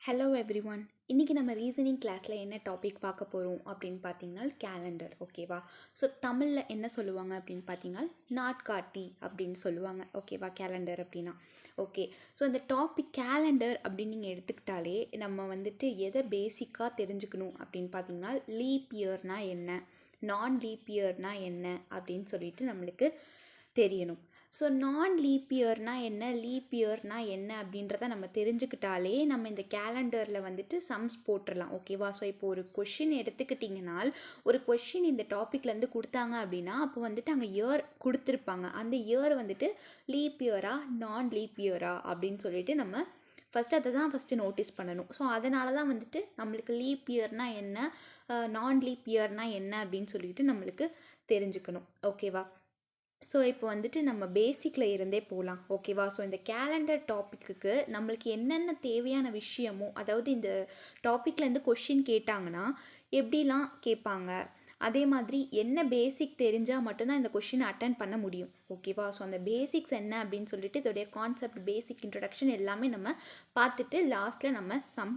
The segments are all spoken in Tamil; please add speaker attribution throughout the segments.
Speaker 1: Hello everyone. இன்றைக்கி நம்ம ரீசனிங் கிளாஸில் என்ன டாபிக் பார்க்க போகிறோம் அப்படின்னு பார்த்தீங்கன்னா கேலண்டர். ஓகேவா? ஸோ தமிழில் என்ன சொல்லுவாங்க அப்படின்னு பார்த்தீங்கன்னா நாட்காட்டி அப்படின்னு சொல்லுவாங்க. ஓகேவா? கேலண்டர் அப்படின்னா ஓகே. ஸோ இந்த டாபிக் கேலண்டர் அப்படின்னு நீங்கள் எடுத்துக்கிட்டாலே நம்ம வந்துட்டு எதை பேசிக்காக தெரிஞ்சுக்கணும் அப்படின்னு பார்த்தீங்கன்னா லீப் இயர்னால் என்ன, நான் லீப் இயர்னால் என்ன அப்படின்னு சொல்லிட்டு நம்மளுக்கு தெரியணும். ஸோ நான் லீப் இயர்னால் என்ன, லீப் இயர்னால் என்ன அப்படின்றத நம்ம தெரிஞ்சுக்கிட்டாலே நம்ம இந்த கேலண்டரில் வந்துட்டு சம்ஸ் போட்டுடலாம். ஓகேவா? ஸோ இப்போ ஒரு கொஷின் எடுத்துக்கிட்டிங்கனால் ஒரு கொஷின் இந்த டாப்பிக்லேருந்து கொடுத்தாங்க அப்படின்னா அப்போ வந்துட்டு அங்கே இயர் கொடுத்துருப்பாங்க. அந்த இயர் வந்துட்டு லீப் இயரா நான் லீப் இயரா அப்படின்னு சொல்லிட்டு நம்ம அதை தான் ஃபஸ்ட்டு நோட்டீஸ் பண்ணணும். ஸோ அதனால தான் வந்துட்டு நம்மளுக்கு லீப் இயர்னால் என்ன, நான் லீப் இயர்னால் என்ன அப்படின்னு சொல்லிட்டு நம்மளுக்கு தெரிஞ்சுக்கணும். ஓகேவா? ஸோ இப்போ வந்துட்டு நம்ம பேசிக்கில் இருந்தே போகலாம். ஓகேவா? ஸோ இந்த கேலண்டர் டாப்பிக்கு நம்மளுக்கு என்னென்ன தேவையான விஷயமோ, அதாவது இந்த டாப்பிக்லேருந்து கொஷின் கேட்டாங்கன்னா எப்படிலாம் கேட்பாங்க, அதே மாதிரி என்ன பேசிக் தெரிஞ்சால் மட்டும்தான் இந்த கொஷினை அட்டன் பண்ண முடியும். ஓகேவா? ஸோ அந்த பேசிக்ஸ் என்ன அப்படின்னு சொல்லிட்டு இதோடைய கான்செப்ட், பேசிக் இன்ட்ரடக்ஷன் எல்லாமே நம்ம பார்த்துட்டு லாஸ்ட்டில் நம்ம சம்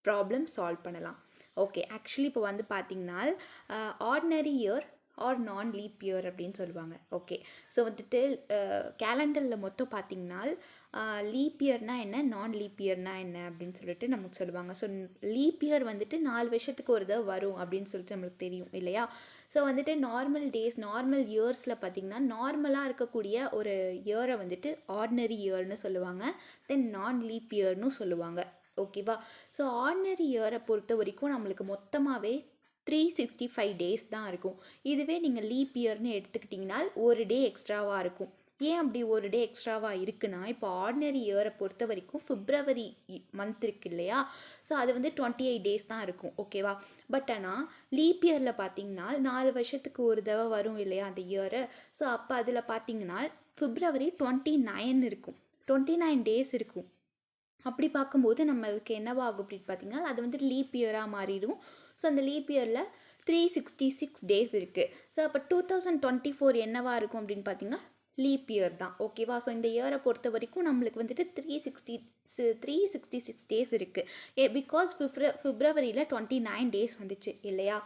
Speaker 1: ப்ராப்ளம் சால்வ் பண்ணலாம். ஓகே. ஆக்சுவலி இப்போ வந்து பார்த்திங்கன்னா ஆர்டினரி இயர் ஆர் நான் லீப் இயர் அப்படின்னு சொல்லுவாங்க. ஓகே. ஸோ வந்துட்டு கேலண்டரில் மொத்தம் பார்த்திங்கன்னா லீப் இயர்னால் என்ன, நான் லீப் இயர்னால் என்ன அப்படின்னு சொல்லிட்டு நமக்கு சொல்லுவாங்க. ஸோ லீப் இயர் வந்துட்டு 4 வருஷத்துக்கு ஒரு தடவை வரும் அப்படின்னு சொல்லிட்டு நம்மளுக்கு தெரியும் இல்லையா? ஸோ வந்துட்டு நார்மல் டேஸ், நார்மல் இயர்ஸில் பார்த்திங்கன்னா நார்மலாக இருக்கக்கூடிய ஒரு இயரை வந்துட்டு ஆர்டினரி இயர்னு சொல்லுவாங்க. தென் நான் லீப் இயர்னு சொல்லுவாங்க. ஓகேவா? ஸோ ஆர்டினரி இயரை பொறுத்த வரைக்கும் நம்மளுக்கு மொத்தமாகவே 365 டேஸ் தான் இருக்கும். இதுவே நீங்கள் லீப் இயர்னு எடுத்துக்கிட்டிங்கன்னா ஒரு டே எக்ஸ்ட்ராவாக இருக்கும். ஏன் அப்படி ஒரு டே எக்ஸ்ட்ராவாக இருக்குன்னா, இப்போ ஆர்டினரி இயரை பொறுத்த வரைக்கும் பிப்ரவரி மந்த் இருக்கு இல்லையா? ஸோ அது வந்து 28 டேஸ் தான் இருக்கும். ஓகேவா? பட் ஆனால் லீப் இயரில் பார்த்தீங்கன்னா 4 வருஷத்துக்கு ஒரு தடவை வரும் இல்லையா அந்த இயரு? ஸோ அப்போ அதில் பார்த்தீங்கன்னா பிப்ரவரி 29 இருக்கும், 29 டேஸ் இருக்கும். அப்படி பார்க்கும்போது நம்மளுக்கு என்னவாகும் அப்படின்னு பார்த்தீங்கன்னா அது வந்து லீப் இயராக மாறிடும். ஸோ அந்த லீப் இயரில் 366 டேஸ் இருக்குது. ஸோ அப்போ 2024 என்னவா இருக்கும் அப்படின்னு பார்த்தீங்கன்னா லீப் இயர் தான். ஓகேவா? ஸோ இந்த இயரை பொறுத்த வரைக்கும் நம்மளுக்கு வந்துட்டு 366 டேஸ் இருக்குது. பிகாஸ் பிப்ரவரியில் 29 டேஸ் வந்துச்சு இல்லையா?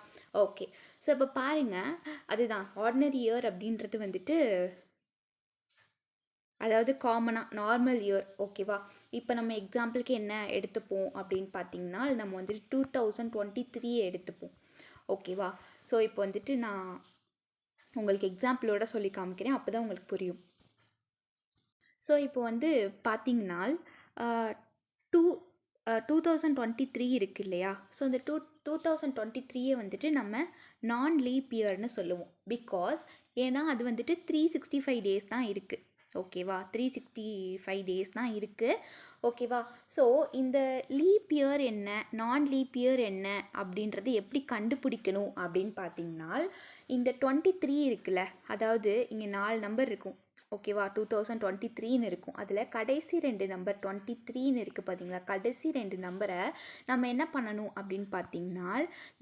Speaker 1: ஓகே. ஸோ இப்போ பாருங்கள், அதுதான் ஆர்டினரி இயர் அப்படின்றது வந்துட்டு அதாவது காமனாக நார்மல் இயர். ஓகேவா? இப்போ நம்ம எக்ஸாம்பிளுக்கு என்ன எடுத்துப்போம் அப்படின்னு பார்த்தீங்கன்னா நம்ம வந்துட்டு 2023 எடுத்துப்போம். ஓகேவா? ஸோ இப்போ வந்துட்டு நான் உங்களுக்கு எக்ஸாம்பிளோட சொல்லி காமிக்கிறேன், அப்போ தான் உங்களுக்கு புரியும். ஸோ இப்போ வந்து பார்த்தீங்கன்னா 2023 இருக்குது இல்லையா? ஸோ இந்த 2023 வந்துட்டு நம்ம நான் லீப் இயர்னு சொல்லுவோம். பிகாஸ் ஏன்னா அது வந்துட்டு 365 டேஸ் தான் இருக்குது. ஓகேவா? 365 டேஸ் தான் இருக்குது. ஓகேவா? ஸோ இந்த லீப் இயர் என்ன, நான் லீப் இயர் என்ன அப்படின்றது எப்படி கண்டுபிடிக்கணும் அப்படின்னு பார்த்தீங்கன்னா இந்த 23 இருக்குல்ல, அதாவது இங்கே 4 நம்பர் இருக்கும். ஓகேவா? 2023 இருக்கும். அதில் கடைசி 2 நம்பர் 23 இருக்குது பார்த்தீங்களா? கடைசி 2 நம்பரை நம்ம என்ன பண்ணணும் அப்படின்னு பார்த்தீங்கன்னா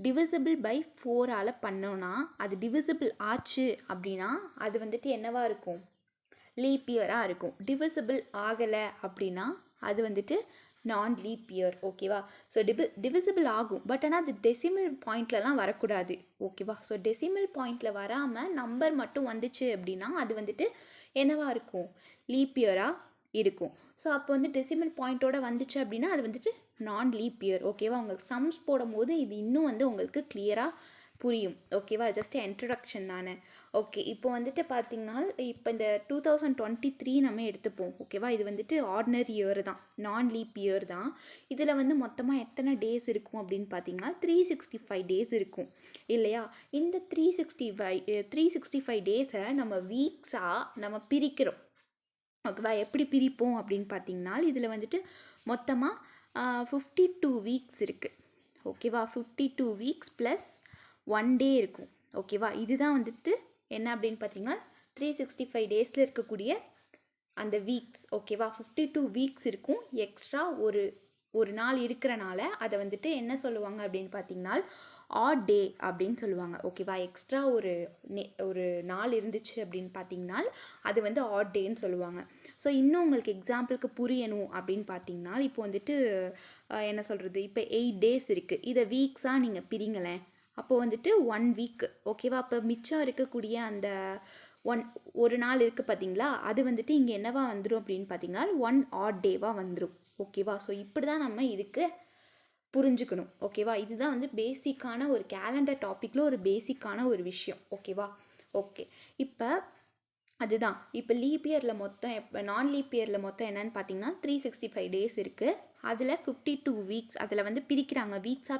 Speaker 1: டிவிசிபிள் பை 4ஆல் பண்ணோன்னா அது டிவிசிபிள் ஆச்சு அப்படின்னா அது வந்துட்டு என்னவாக இருக்கும், லீப் இயராக இருக்கும். டிவிசிபிள் ஆகலை அப்படின்னா அது வந்துட்டு நான் லீப் இயர். ஓகேவா? ஸோ டிவிசிபிள் ஆகும், பட் ஆனால் அது டெசிமல் பாயிண்ட்லலாம் வரக்கூடாது. ஓகேவா? ஸோ டெசிமல் பாயிண்டில் வராமல் நம்பர் மட்டும் வந்துச்சு அப்படின்னா அது வந்துட்டு என்னவாக இருக்கும், லீப் இயராக இருக்கும். ஸோ அப்போ வந்து டெசிமல் பாயிண்ட்டோட வந்துச்சு அப்படின்னா அது வந்துட்டு நான் லீப் இயர். ஓகேவா? உங்களுக்கு சம்ஸ் போடும்போது இது இன்னும் வந்து உங்களுக்கு கிளியராக புரியும். ஓகேவா? ஜஸ்ட் இன்ட்ரடக்ஷன் தானே. ஓகே. இப்போ வந்துட்டு பார்த்திங்கன்னா இப்போ இந்த 2023 நம்ம எடுத்துப்போம். ஓகேவா? இது வந்துட்டு ஆர்டினரி இயர் தான், நான் லீப் இயர் தான். இதில் வந்து மொத்தமாக எத்தனை டேஸ் இருக்கும் அப்படின்னு பார்த்தீங்கன்னா 365 டேஸ் இருக்கும் இல்லையா? இந்த 365 டேஸை நம்ம வீக்ஸாக நம்ம பிரிக்கிறோம். ஓகேவா? எப்படி பிரிப்போம் அப்படின்னு பார்த்தீங்கன்னா இதில் வந்துட்டு மொத்தமாக 52 வீக்ஸ் இருக்குது. ஓகேவா? 52 வீக்ஸ் ப்ளஸ் 1 டே இருக்கும். ஓகேவா? இதுதான் வந்துட்டு என்ன அப்படின்னு பார்த்தீங்கன்னா 365 டேஸில் இருக்கக்கூடிய அந்த வீக்ஸ். ஓகேவா? 52 வீக்ஸ் இருக்கும். எக்ஸ்ட்ரா ஒரு நாள் இருக்கிறனால அதை வந்துட்டு என்ன சொல்லுவாங்க அப்படின்னு பார்த்தீங்கன்னா ஆட் டே அப்படின்னு சொல்லுவாங்க. ஓகேவா? எக்ஸ்ட்ரா ஒரு நாள் இருந்துச்சு அப்படின்னு பார்த்தீங்கன்னா அது வந்து ஆட் டேன்னு சொல்லுவாங்க. ஸோ இன்னும் உங்களுக்கு எக்ஸாம்பிளுக்கு புரியணும் அப்படின்னு பார்த்தீங்கன்னா இப்போ வந்துட்டு என்ன சொல்கிறது, இப்போ 8 டேஸ் இருக்குது, இதை வீக்ஸாக நீங்கள் பிரிங்களேன். அப்போ வந்துட்டு 1 வீக் ஓகேவா. அப்போ மிச்சம் இருக்கக்கூடிய அந்த ஒரு நாள் இருக்குது பார்த்தீங்களா, அது வந்துட்டு இங்கே என்னவா வந்துடும் அப்படின்னு பார்த்தீங்கன்னா 1 ஆட் டேவாக வந்துடும் ஓகேவா. ஸோ இப்படி தான் நம்ம இதுக்கு புரிஞ்சுக்கணும் ஓகேவா. இதுதான் வந்து பேசிக்கான ஒரு கேலண்டர் டாப்பிக்கில் ஒரு பேசிக்கான ஒரு விஷயம் ஓகேவா. ஓகே, இப்போ அதுதான் இப்போ லீப் இயரில் மொத்தம் நான் லீப் இயரில் மொத்தம் என்னன்னு பார்த்தீங்கன்னா 365 டேஸ் இருக்குது. அதில் 52 வீக்ஸ் அதில் வந்து பிரிக்கிறாங்க, வீக்ஸாக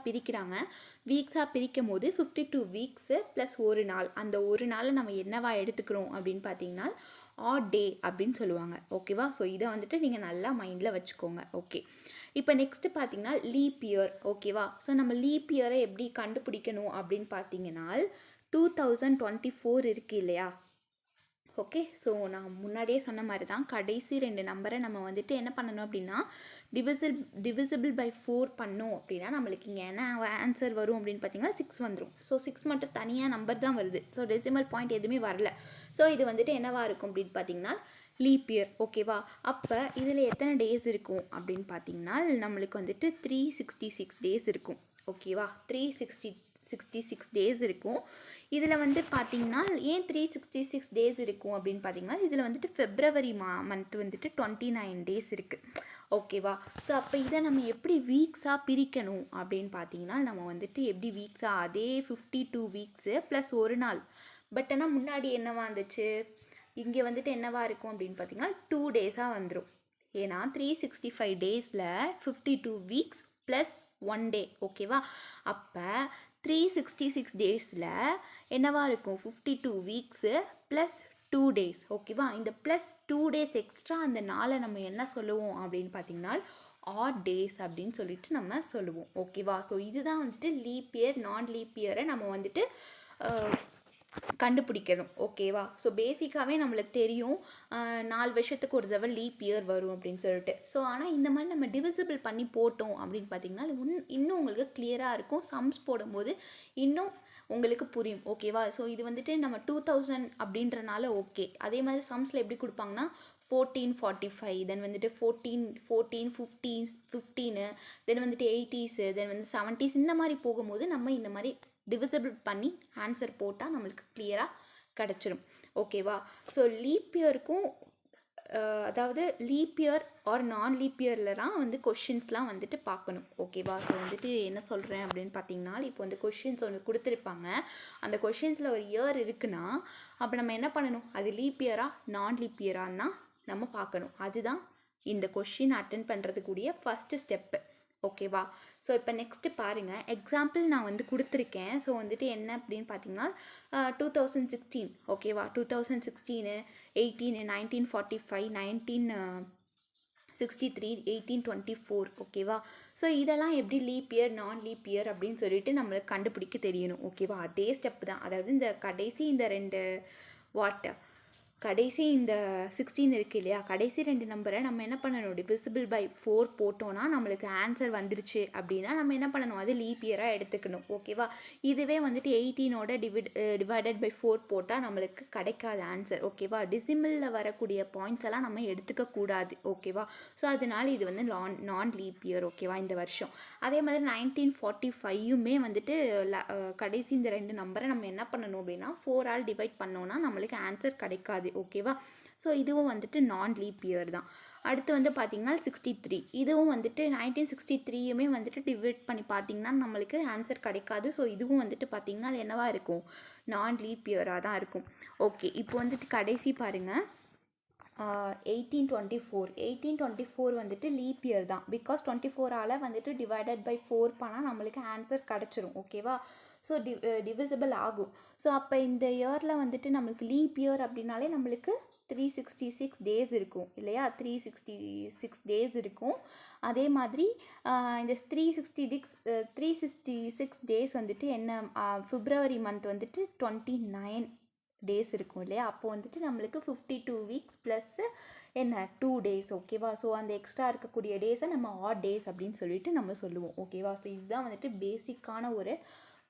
Speaker 1: பிரிக்கும் போது 52 வீக்ஸு ப்ளஸ் ஒரு நாள். அந்த ஒரு நாளை நம்ம என்னவா எடுத்துக்கிறோம் அப்படின்னு பார்த்தீங்கன்னா ஆட் டே அப்படின்னு சொல்லுவாங்க ஓகேவா. ஸோ இதை வந்துட்டு நீங்கள் நல்லா மைண்டில் வச்சுக்கோங்க. ஓகே, இப்போ நெக்ஸ்ட்டு பார்த்தீங்கன்னா லீப் இயர் ஓகேவா. ஸோ நம்ம லீப் இயரை எப்படி கண்டுபிடிக்கணும் அப்படின்னு பார்த்தீங்கன்னா 2024 இருக்குது இல்லையா. ஓகே, ஸோ நான் முன்னாடியே சொன்ன மாதிரி தான் கடைசி 2 நம்பரை நம்ம வந்துட்டு என்ன பண்ணணும் அப்படின்னா டிவிசிபிள் பை 4 பண்ணோம் அப்படின்னா நம்மளுக்கு இங்கே என்ன ஆன்சர் வரும் அப்படின்னு பார்த்தீங்கன்னா 6 வந்துடும். ஸோ 6 மட்டும் தனியாக நம்பர் தான் வருது. ஸோ டெசிமல் பாயிண்ட் எதுவுமே வரல. ஸோ இது வந்துட்டு என்னவா இருக்கும் அப்படின்னு பார்த்தீங்கன்னா லீப் இயர் ஓகேவா. அப்போ இதில் எத்தனை டேஸ் இருக்கும் அப்படின்னு பார்த்தீங்கன்னா நம்மளுக்கு வந்துட்டு 366 டேஸ் இருக்கும் ஓகேவா. 366 டேஸ் இருக்கும். இதில் வந்து பார்த்திங்கன்னா ஏன் 366 டேஸ் இருக்கும் அப்படின்னு பார்த்தீங்கன்னா இதில் வந்துட்டு ஃபெப்ரவரி மந்த் வந்துட்டு 29 டேஸ் இருக்குது ஓகேவா. ஸோ அப்போ இதை நம்ம எப்படி வீக்ஸாக பிரிக்கணும் அப்படின்னு பார்த்தீங்கன்னா நம்ம வந்துட்டு எப்படி வீக்ஸாக அதே 52 வீக்ஸு ப்ளஸ் ஒரு நாள். பட் ஆனால் முன்னாடி என்னவா இருந்துச்சு, இங்கே வந்துட்டு என்னவா இருக்கும் அப்படின்னு பார்த்தீங்கன்னா 2 டேஸாக வந்துடும். ஏன்னா 365 டேஸில் 52 வீக்ஸ் ப்ளஸ் 1 டே ஓகேவா. அப்போ 366 டேஸில் என்னவா இருக்கும் 52 வீக்ஸு ப்ளஸ் 2 டேஸ் ஓகேவா. இந்த ப்ளஸ் 2 டேஸ் எக்ஸ்ட்ரா அந்த நாளை நம்ம என்ன சொல்லுவோம் அப்படின்னு பார்த்தீங்கன்னா ஆட் டேஸ் அப்படின்னு சொல்லிட்டு நம்ம சொல்லுவோம் ஓகேவா. ஸோ இதுதான் வந்துட்டு லீப் இயர் நான் லீப் இயரை நம்ம வந்துட்டு கண்டுபிடிக்கணும் ஓகேவா. ஸோ பேசிக்காகவே நம்மளுக்கு தெரியும் 4 வருஷத்துக்கு ஒரு தடவை லீப் இயர் வரும் அப்படின்னு சொல்லிட்டு. ஸோ ஆனால் இந்த மாதிரி நம்ம டிவிசிபிள் பண்ணி போட்டோம் அப்படின்னு பார்த்தீங்கன்னா இன்னும் உங்களுக்கு கிளியராக இருக்கும். சம்ஸ் போடும்போது இன்னும் உங்களுக்கு புரியும் ஓகேவா. ஸோ இது வந்துட்டு நம்ம 2000 அப்படின்றனால ஓகே. அதே மாதிரி சம்ஸில் எப்படி கொடுப்பாங்கன்னா 1445 தென் வந்துட்டு 15 தென் வந்துட்டு 80s தென் வந்து 70s இந்த மாதிரி போகும்போது நம்ம இந்த மாதிரி டிவிசிபிள் பண்ணி ஆன்சர் போட்டால் நம்மளுக்கு கிளியராக கிடச்சிரும் ஓகேவா. ஸோ லீப் இயருக்கும் அதாவது லீப் இயர் ஆர் நான் லீப் இயர்லாம் வந்து கொஷின்ஸ்லாம் வந்துட்டு பார்க்கணும் ஓகேவா. ஸோ வந்துட்டு என்ன சொல்கிறேன் அப்படின்னு பார்த்தீங்கன்னா இப்போ வந்து கொஷின்ஸ் ஒன்று கொடுத்துருப்பாங்க. அந்த கொஷின்ஸில் ஒரு இயர் இருக்குன்னா அப்போ நம்ம என்ன பண்ணணும், அது லீப் இயரா நான் லீப் இயரான்னா நம்ம பார்க்கணும். அதுதான் இந்த கொஷின் அட்டென்ட் பண்ணுறதுக்குரிய ஃபஸ்ட்டு ஸ்டெப்பு ஓகேவா. ஸோ இப்போ நெக்ஸ்ட்டு பாருங்கள், எக்ஸாம்பிள் நான் வந்து கொடுத்துருக்கேன். ஸோ வந்துட்டு என்ன அப்படின்னு பார்த்தீங்கன்னா 2016 ஓகேவா. 2016 18 1945 1963 1824 ஓகேவா. ஸோ இதெல்லாம் எப்படி லீப் இயர் நான் லீப் இயர் அப்படின்னு சொல்லிட்டு நம்மளுக்கு கண்டுபிடிக்க தெரியணும் ஓகேவா. அதே ஸ்டெப் தான். அதாவது இந்த கடைசி இந்த 2 கடைசி இந்த 16 இருக்குது இல்லையா, கடைசி 2 நம்பரை நம்ம என்ன பண்ணணும், டிவிசிபிள் பை 4 போட்டோன்னா நம்மளுக்கு ஆன்சர் வந்துருச்சு அப்படின்னா நம்ம என்ன பண்ணணும், அது லீப் இயராக எடுத்துக்கணும் ஓகேவா. இதுவே வந்துட்டு 18ஓட டிவைடட் பை 4 போட்டால் நம்மளுக்கு கிடைக்காது ஆன்சர் ஓகேவா. டிசிமலில் வரக்கூடிய பாயிண்ட்ஸ் எல்லாம் நம்ம எடுத்துக்கக்கூடாது ஓகேவா. ஸோ அதனால இது வந்து நான் லீப் இயர் ஓகேவா இந்த வருஷம். அதே மாதிரி 1945யுமே வந்துட்டு கடைசி இந்த 2 நம்பரை நம்ம என்ன பண்ணணும் அப்படின்னா 4ஆல் டிவைட் பண்ணோன்னா நம்மளுக்கு ஆன்சர் கிடைக்காது ஓகேவா. ஸோ இதுவும் வந்துட்டு நான் லீப் இயர் தான். அடுத்து வந்து பார்த்திங்கன்னா 63 இதுவும் வந்துட்டு 1963யுமே வந்துட்டு டிவைட் பண்ணி பார்த்திங்கன்னா நம்மளுக்கு ஆன்சர் கிடைக்காது. ஸோ இதுவும் வந்துட்டு பார்த்திங்கன்னா அது என்னவா இருக்கும், நான் லீப் இயராக தான் இருக்கும். ஓகே, இப்போ வந்துட்டு கடைசி பாருங்கள் 1824 வந்துட்டு லீப் இயர் தான். பிகாஸ் 24ஆல் வந்துட்டு டிவைடட் பை 4 பண்ணால் நம்மளுக்கு ஆன்சர் கிடச்சிரும் ஓகேவா. ஸோ டிவிசிபிள் ஆகும். ஸோ அப்போ இந்த இயரில் வந்துட்டு நம்மளுக்கு லீப் இயர் அப்படின்னாலே நம்மளுக்கு 366 டேஸ் இருக்கும் இல்லையா, 366 டேஸ் இருக்கும். அதே மாதிரி இந்த 366 டேஸ் வந்துட்டு என்ன பிப்ரவரி மந்த் வந்துட்டு 29 டேஸ் இருக்கும் இல்லையா. அப்போது வந்துட்டு நம்மளுக்கு 52 வீக்ஸ் ப்ளஸ் என்ன 2 டேஸ் ஓகேவா. ஸோ அந்த எக்ஸ்ட்ரா இருக்கக்கூடிய டேஸை நம்ம ஆட் டேஸ் அப்படின்னு சொல்லிட்டு நம்ம சொல்லுவோம் ஓகேவா. ஸோ இதுதான் வந்துட்டு பேசிக்கான ஒரு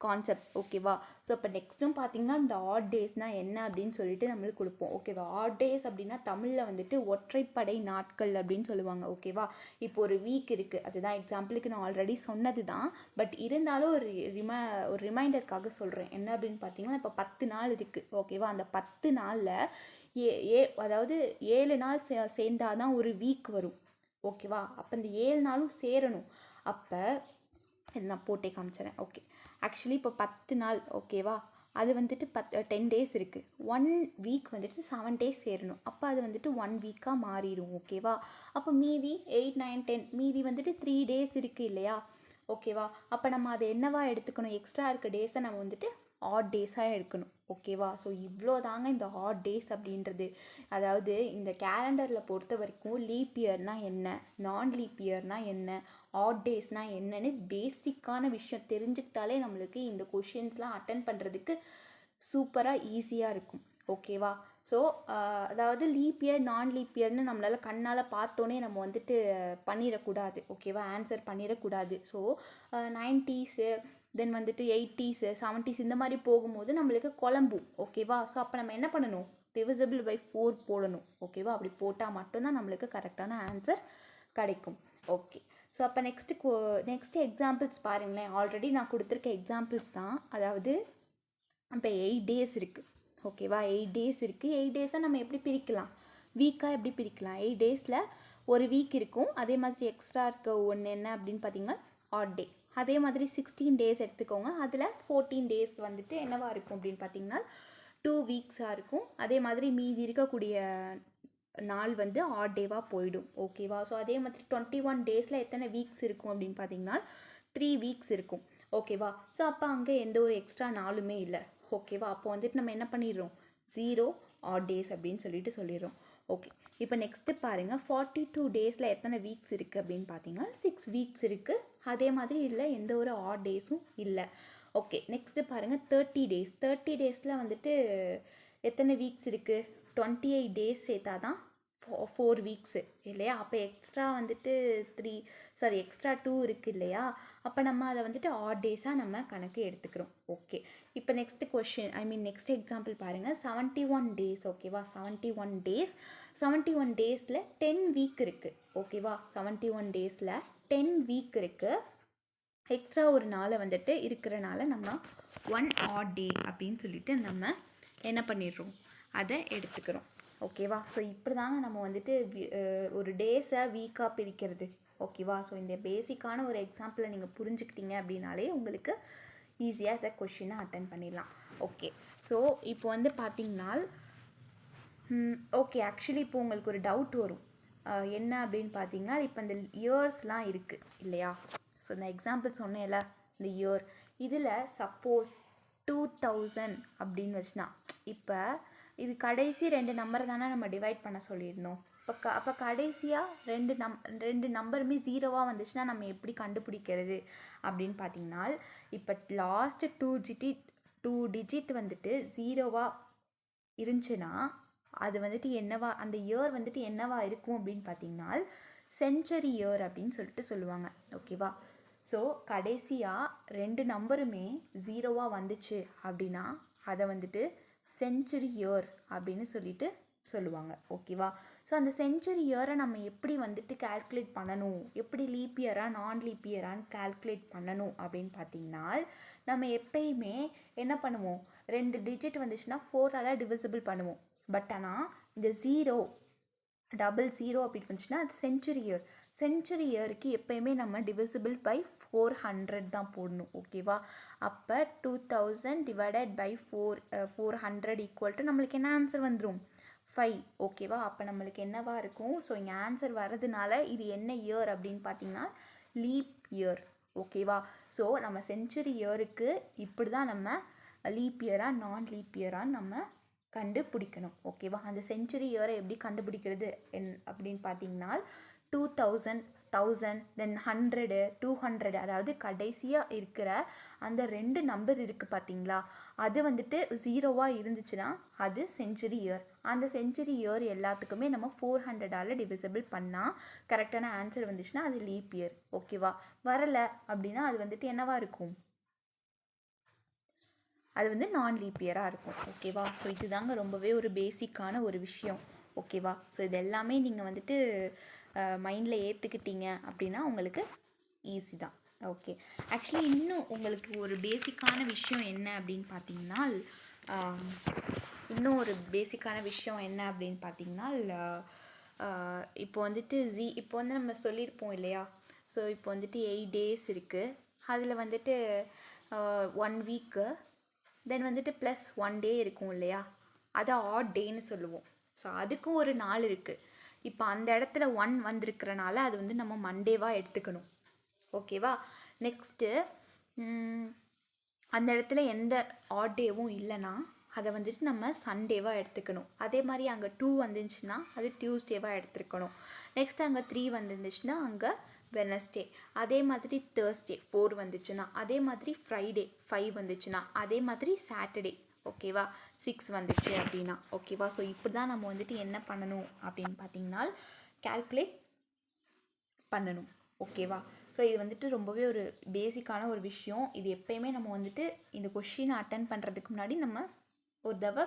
Speaker 1: கான்செப்ட்ஸ். ஓகேவா? ஸோ இப்போ நெக்ஸ்ட்டும் பார்த்தீங்கன்னா இந்த ஆட் டேஸ்னால் என்ன அப்படின்னு சொல்லிட்டு நம்மளுக்கு கொடுப்போம். ஓகேவா? ஆட் டேஸ் அப்படின்னா தமிழில் வந்துட்டு ஒற்றைப்படை நாட்கள் அப்படின்னு சொல்லுவாங்க. ஓகேவா? இப்போ ஒரு வீக் இருக்குது, அதுதான் எக்ஸாம்பிளுக்கு நான் ஆல்ரெடி சொன்னது தான். பட் இருந்தாலும் ஒரு ரிமைண்டருக்காக சொல்கிறேன். என்ன அப்படின்னு பார்த்தீங்கன்னா இப்போ 10 நாள் இருக்குது. ஓகேவா? அந்த 10 நாளில் அதாவது 7 நாள் சேர்ந்தாதான் ஒரு வீக் வரும். ஓகேவா? அப்போ இந்த 7 நாளும் சேரணும். அப்போ இது நான் போட்டே காமிச்சிடறேன். ஓகே, ஆக்சுவலி இப்போ 10 நாள். ஓகேவா? அது வந்துட்டு 10 டேஸ் இருக்குது. 1 வீக் வந்துட்டு 7 டேஸ் சேரணும். அப்போ அது வந்துட்டு 1 வீக்காக மாறிடும். ஓகேவா? அப்போ மீதி 8, 9, 10 மீதி வந்துட்டு 3 டேஸ் இருக்குது இல்லையா? ஓகேவா? அப்போ நம்ம அதை என்னவா எடுத்துக்கணும்? எக்ஸ்ட்ரா இருக்க டேஸை நம்ம வந்துட்டு ஆட் டேஸாக எடுக்கணும். ஓகேவா? ஸோ இவ்வளோ தாங்க இந்த ஆட் டேஸ் அப்படின்றது. அதாவது இந்த கேலண்டரில் பொறுத்த வரைக்கும் லீப் இயர்னால் என்ன, நான் லீப் இயர்னால் என்ன, ஆட் டேஸ்னால் என்னன்னு பேசிக்கான விஷயம் தெரிஞ்சுக்கிட்டாலே நம்மளுக்கு இந்த கொஷின்ஸ்லாம் அட்டன் பண்ணுறதுக்கு சூப்பராக ஈஸியாக இருக்கும். ஓகேவா? ஸோ அதாவது லீப் இயர் நான் லீப் இயர்னு நம்மளால் கண்ணால் பார்த்தோன்னே நம்ம வந்துட்டு பண்ணிடக்கூடாது. ஓகேவா? ஆன்சர் பண்ணிடக்கூடாது. ஸோ 90s தென் வந்துட்டு 80s 70s இந்த மாதிரி போகும்போது நம்மளுக்கு குழம்பும். ஓகேவா? ஸோ அப்போ நம்ம என்ன பண்ணணும்? டிவிசிபிள் பை 4 போடணும். ஓகேவா? அப்படி போட்டால் மட்டும்தான் நம்மளுக்கு கரெக்டான ஆன்சர் கிடைக்கும். ஓகே, ஸோ அப்போ நெக்ஸ்ட்டு எக்ஸாம்பிள்ஸ் பாருங்களேன். ஆல்ரெடி நான் கொடுத்துருக்க எக்ஸாம்பிள்ஸ் தான். அதாவது இப்போ 8 டேஸ் இருக்குது. ஓகேவா? 8 டேஸ் இருக்குது. 8 டேஸை நம்ம எப்படி பிரிக்கலாம்? வீக்காக எப்படி பிரிக்கலாம்? 8 டேஸில் ஒரு வீக் இருக்கும். அதே மாதிரி எக்ஸ்ட்ரா இருக்க ஒன்று என்ன அப்படின்னு பார்த்தீங்கன்னா ஆட் டே. அதே மாதிரி 16 டேஸ் எடுத்துக்கோங்க. அதில் 14 டேஸ் வந்துட்டு என்னவா இருக்கும் அப்படின்னு பார்த்தீங்கன்னா 2 வீக்ஸாக இருக்கும். அதே மாதிரி மீதி இருக்கக்கூடிய நாள் வந்து ஆட் டேவாக போயிடும். ஓகேவா? ஸோ அதே மாதிரி 21 டேஸில் எத்தனை வீக்ஸ் இருக்கும் அப்படின்னு பார்த்தீங்கன்னா 3 வீக்ஸ் இருக்கும். ஓகேவா? ஸோ அப்போ அங்கே எந்த ஒரு எக்ஸ்ட்ரா நாளுமே இல்லை. ஓகேவா? அப்போ வந்துட்டு நம்ம என்ன பண்ணிடுறோம்? 0 ஆட் டேஸ் அப்படின்னு சொல்லிடுறோம். ஓகே, இப்போ நெக்ஸ்ட்டு பாருங்கள். 42 டேஸில் எத்தனை வீக்ஸ் இருக்குது அப்படின்னு பார்த்தீங்கன்னா 6 வீக்ஸ் இருக்குது. அதே மாதிரி இதில் எந்த ஒரு ஆட் டேஸும் இல்லை. ஓகே, நெக்ஸ்ட்டு பாருங்கள். 30 டேஸ். 30 டேஸில் வந்துட்டு எத்தனை வீக்ஸ் இருக்குது? 28 டேஸ் சேர்த்தா தான் 4 வீக்ஸு இல்லையா? அப்போ எக்ஸ்ட்ரா வந்துட்டு எக்ஸ்ட்ரா 2 இருக்குது இல்லையா? அப்போ நம்ம அதை வந்துட்டு ஆட் டேஸாக நம்ம கணக்கு எடுத்துக்கிறோம். ஓகே, இப்போ நெக்ஸ்ட் எக்ஸாம்பிள் பாருங்கள். 71 டேஸ். ஓகேவா? 71 டேஸ். 71 டேஸில் 10 வீக் இருக்குது. ஓகேவா? 71 டேஸில் 10 வீக் இருக்குது. எக்ஸ்ட்ரா ஒரு நாளை வந்துட்டு இருக்கிறனால நம்ம 1 ஆட் டே அப்படின்னு சொல்லிட்டு நம்ம என்ன பண்ணிடுறோம்? அதை எடுத்துக்கிறோம். ஓகேவா? ஸோ இப்படி தாங்க நம்ம வந்துட்டு ஒரு டேஸை வீக்காக பிரிக்கிறது. ஓகேவா? ஸோ இந்த பேசிக்கான ஒரு எக்ஸாம்பிளை நீங்கள் புரிஞ்சுக்கிட்டீங்க அப்படின்னாலே உங்களுக்கு ஈஸியாக இந்த கொஷினை அட்டன் பண்ணிடலாம். ஓகே, ஸோ இப்போ வந்து பார்த்தீங்கன்னா ஓகே, ஆக்சுவலி இப்போ உங்களுக்கு ஒரு டவுட் வரும். என்ன அப்படின்னு பார்த்தீங்கன்னா இப்போ இந்த இயர்ஸ்லாம் இருக்குது இல்லையா? ஸோ இந்த எக்ஸாம்பிள் சொன்னேன்ல, இந்த இயர் இதில் சப்போஸ் 2000 அப்படின்னு வச்சுனா, இப்போ இது கடைசி 2 நம்பர் தானே நம்ம டிவைட் பண்ண சொல்லியிருந்தோம். அப்போ கடைசியாக 2 நம்பருமே 0வாக வந்துச்சுன்னா நம்ம எப்படி கண்டுபிடிக்கிறது அப்படின்னு பார்த்தீங்கன்னா, இப்போ லாஸ்ட்டு 2 டிஜிட் வந்துட்டு 0வாக இருந்துச்சுன்னா அது வந்துட்டு என்னவா, அந்த இயர் வந்துட்டு என்னவா இருக்கும் அப்படின்னு பார்த்தீங்கன்னா செஞ்சுரி இயர் அப்படின்னு சொல்லுவாங்க. ஓகேவா? ஸோ கடைசியாக 2 நம்பருமே 0வாக வந்துச்சு அப்படின்னா அதை வந்துட்டு செஞ்சுரி இயர் அப்படின்னு சொல்லுவாங்க. ஓகேவா? ஸோ அந்த செஞ்சுரி இயரை நம்ம எப்படி வந்துட்டு கால்குலேட் பண்ணணும், எப்படி லீப் இயரா நான் லீப் இயரான்னு கால்குலேட் பண்ணணும் அப்படின்னு பார்த்தீங்கன்னா நம்ம எப்பயுமே என்ன பண்ணுவோம்? 2 டிஜிட் வந்துச்சுன்னா 4ஆல் டிவிசிபிள் பண்ணுவோம். பட் ஆனால் இந்த 000 அப்படி வந்துச்சுன்னா அது செஞ்சுரி இயருக்கு எப்பயுமே நம்ம டிவிசிபிள் பை 400 தான் போடணும். ஓகேவா? அப்போ 2000 டிவைடட் பை 400 ஈக்குவல் டு நம்மளுக்கு என்ன ஆன்சர் வந்துடும்? 5. ஓகேவா? அப்போ நம்மளுக்கு என்னவா இருக்கும்? ஸோ இங்கே ஆன்சர் வர்றதுனால இது என்ன இயர் அப்படின்னு பார்த்தீங்கன்னா லீப் இயர். ஓகேவா? ஸோ நம்ம செஞ்சுரி இயருக்கு இப்படி தான் நம்ம லீப் இயரா நான் லீப் இயரான்னு நம்ம கண்டுபிடிக்கணும். ஓகேவா? அந்த செஞ்சுரி இயரை எப்படி கண்டுபிடிக்கிறது அப்படின்னு பார்த்தீங்கன்னா 2000, 1000 தென் 100, 200 அதாவது கடைசியாக இருக்கிற அந்த 2 நம்பர் இருக்குது பார்த்தீங்களா, அது வந்துட்டு 0வாக இருந்துச்சுன்னா அது செஞ்சுரி இயர். அந்த செஞ்சுரி இயர் எல்லாத்துக்குமே நம்ம 400ஆல் டிவிசிபிள் பண்ணால் கரெக்டான ஆன்சர் வந்துச்சுன்னா அது லீப் இயர். ஓகேவா? வரலை அப்படின்னா அது வந்துட்டு என்னவா இருக்கும்? அது வந்து நான் லீப் இயராக இருக்கும். ஓகேவா? ஸோ இதுதாங்க ரொம்பவே ஒரு பேசிக்கான ஒரு விஷயம். ஓகேவா? ஸோ இது எல்லாமே நீங்கள் வந்துட்டு மைண்டில் ஏற்றுக்கிட்டீங்க அப்படின்னா உங்களுக்கு ஈஸி தான். ஓகே. ஆக்சுவலி இன்னும் உங்களுக்கு ஒரு பேசிக்கான விஷயம் என்ன அப்படின்னு பார்த்தீங்கன்னா, இப்போ வந்துட்டு இப்போ வந்து நம்ம சொல்லியிருப்போம் இல்லையா? ஸோ இப்போ வந்துட்டு 8 days இருக்குது. அதில் வந்துட்டு 1 வீக்கு தென் வந்துட்டு ப்ளஸ் 1 day இருக்கும் இல்லையா? அதை ஆட் டேன்னு சொல்லுவோம். ஸோ அதுக்கும் ஒரு நாள் இருக்குது. இப்போ அந்த இடத்துல 1 வந்திருக்கிறனால அது வந்து நம்ம மண்டேவாக எடுத்துக்கணும். ஓகேவா? நெக்ஸ்ட்டு அந்த இடத்துல எந்த ஆட் டேவும் இல்லைன்னா அதை வந்துட்டு நம்ம சண்டேவாக எடுத்துக்கணும். அதே மாதிரி அங்கே 2 வந்துச்சுன்னா அது டியூஸ்டேவாக எடுத்துருக்கணும். நெக்ஸ்ட் அங்கே 3 வந்துருந்துச்சுன்னா அங்கே வெனஸ்டே, அதே மாதிரி தேர்ஸ்டே 4 வந்துச்சுன்னா, அதே மாதிரி ஃப்ரைடே 5 வந்துச்சுன்னா, அதே மாதிரி சாட்டர்டே ஓகேவா 6 வந்துச்சு அப்படின்னா. ஓகேவா? ஸோ இப்படி தான் நம்ம வந்துட்டு என்ன பண்ணணும் அப்படின்னு பார்த்தீங்கன்னா கால்குலேட் பண்ணணும். ஓகேவா? ஸோ இது வந்துட்டு ரொம்பவே ஒரு பேசிக்கான ஒரு விஷயம். இது எப்பயுமே நம்ம வந்துட்டு இந்த கொஷினை அட்டன் பண்ணுறதுக்கு முன்னாடி நம்ம ஒரு தடவை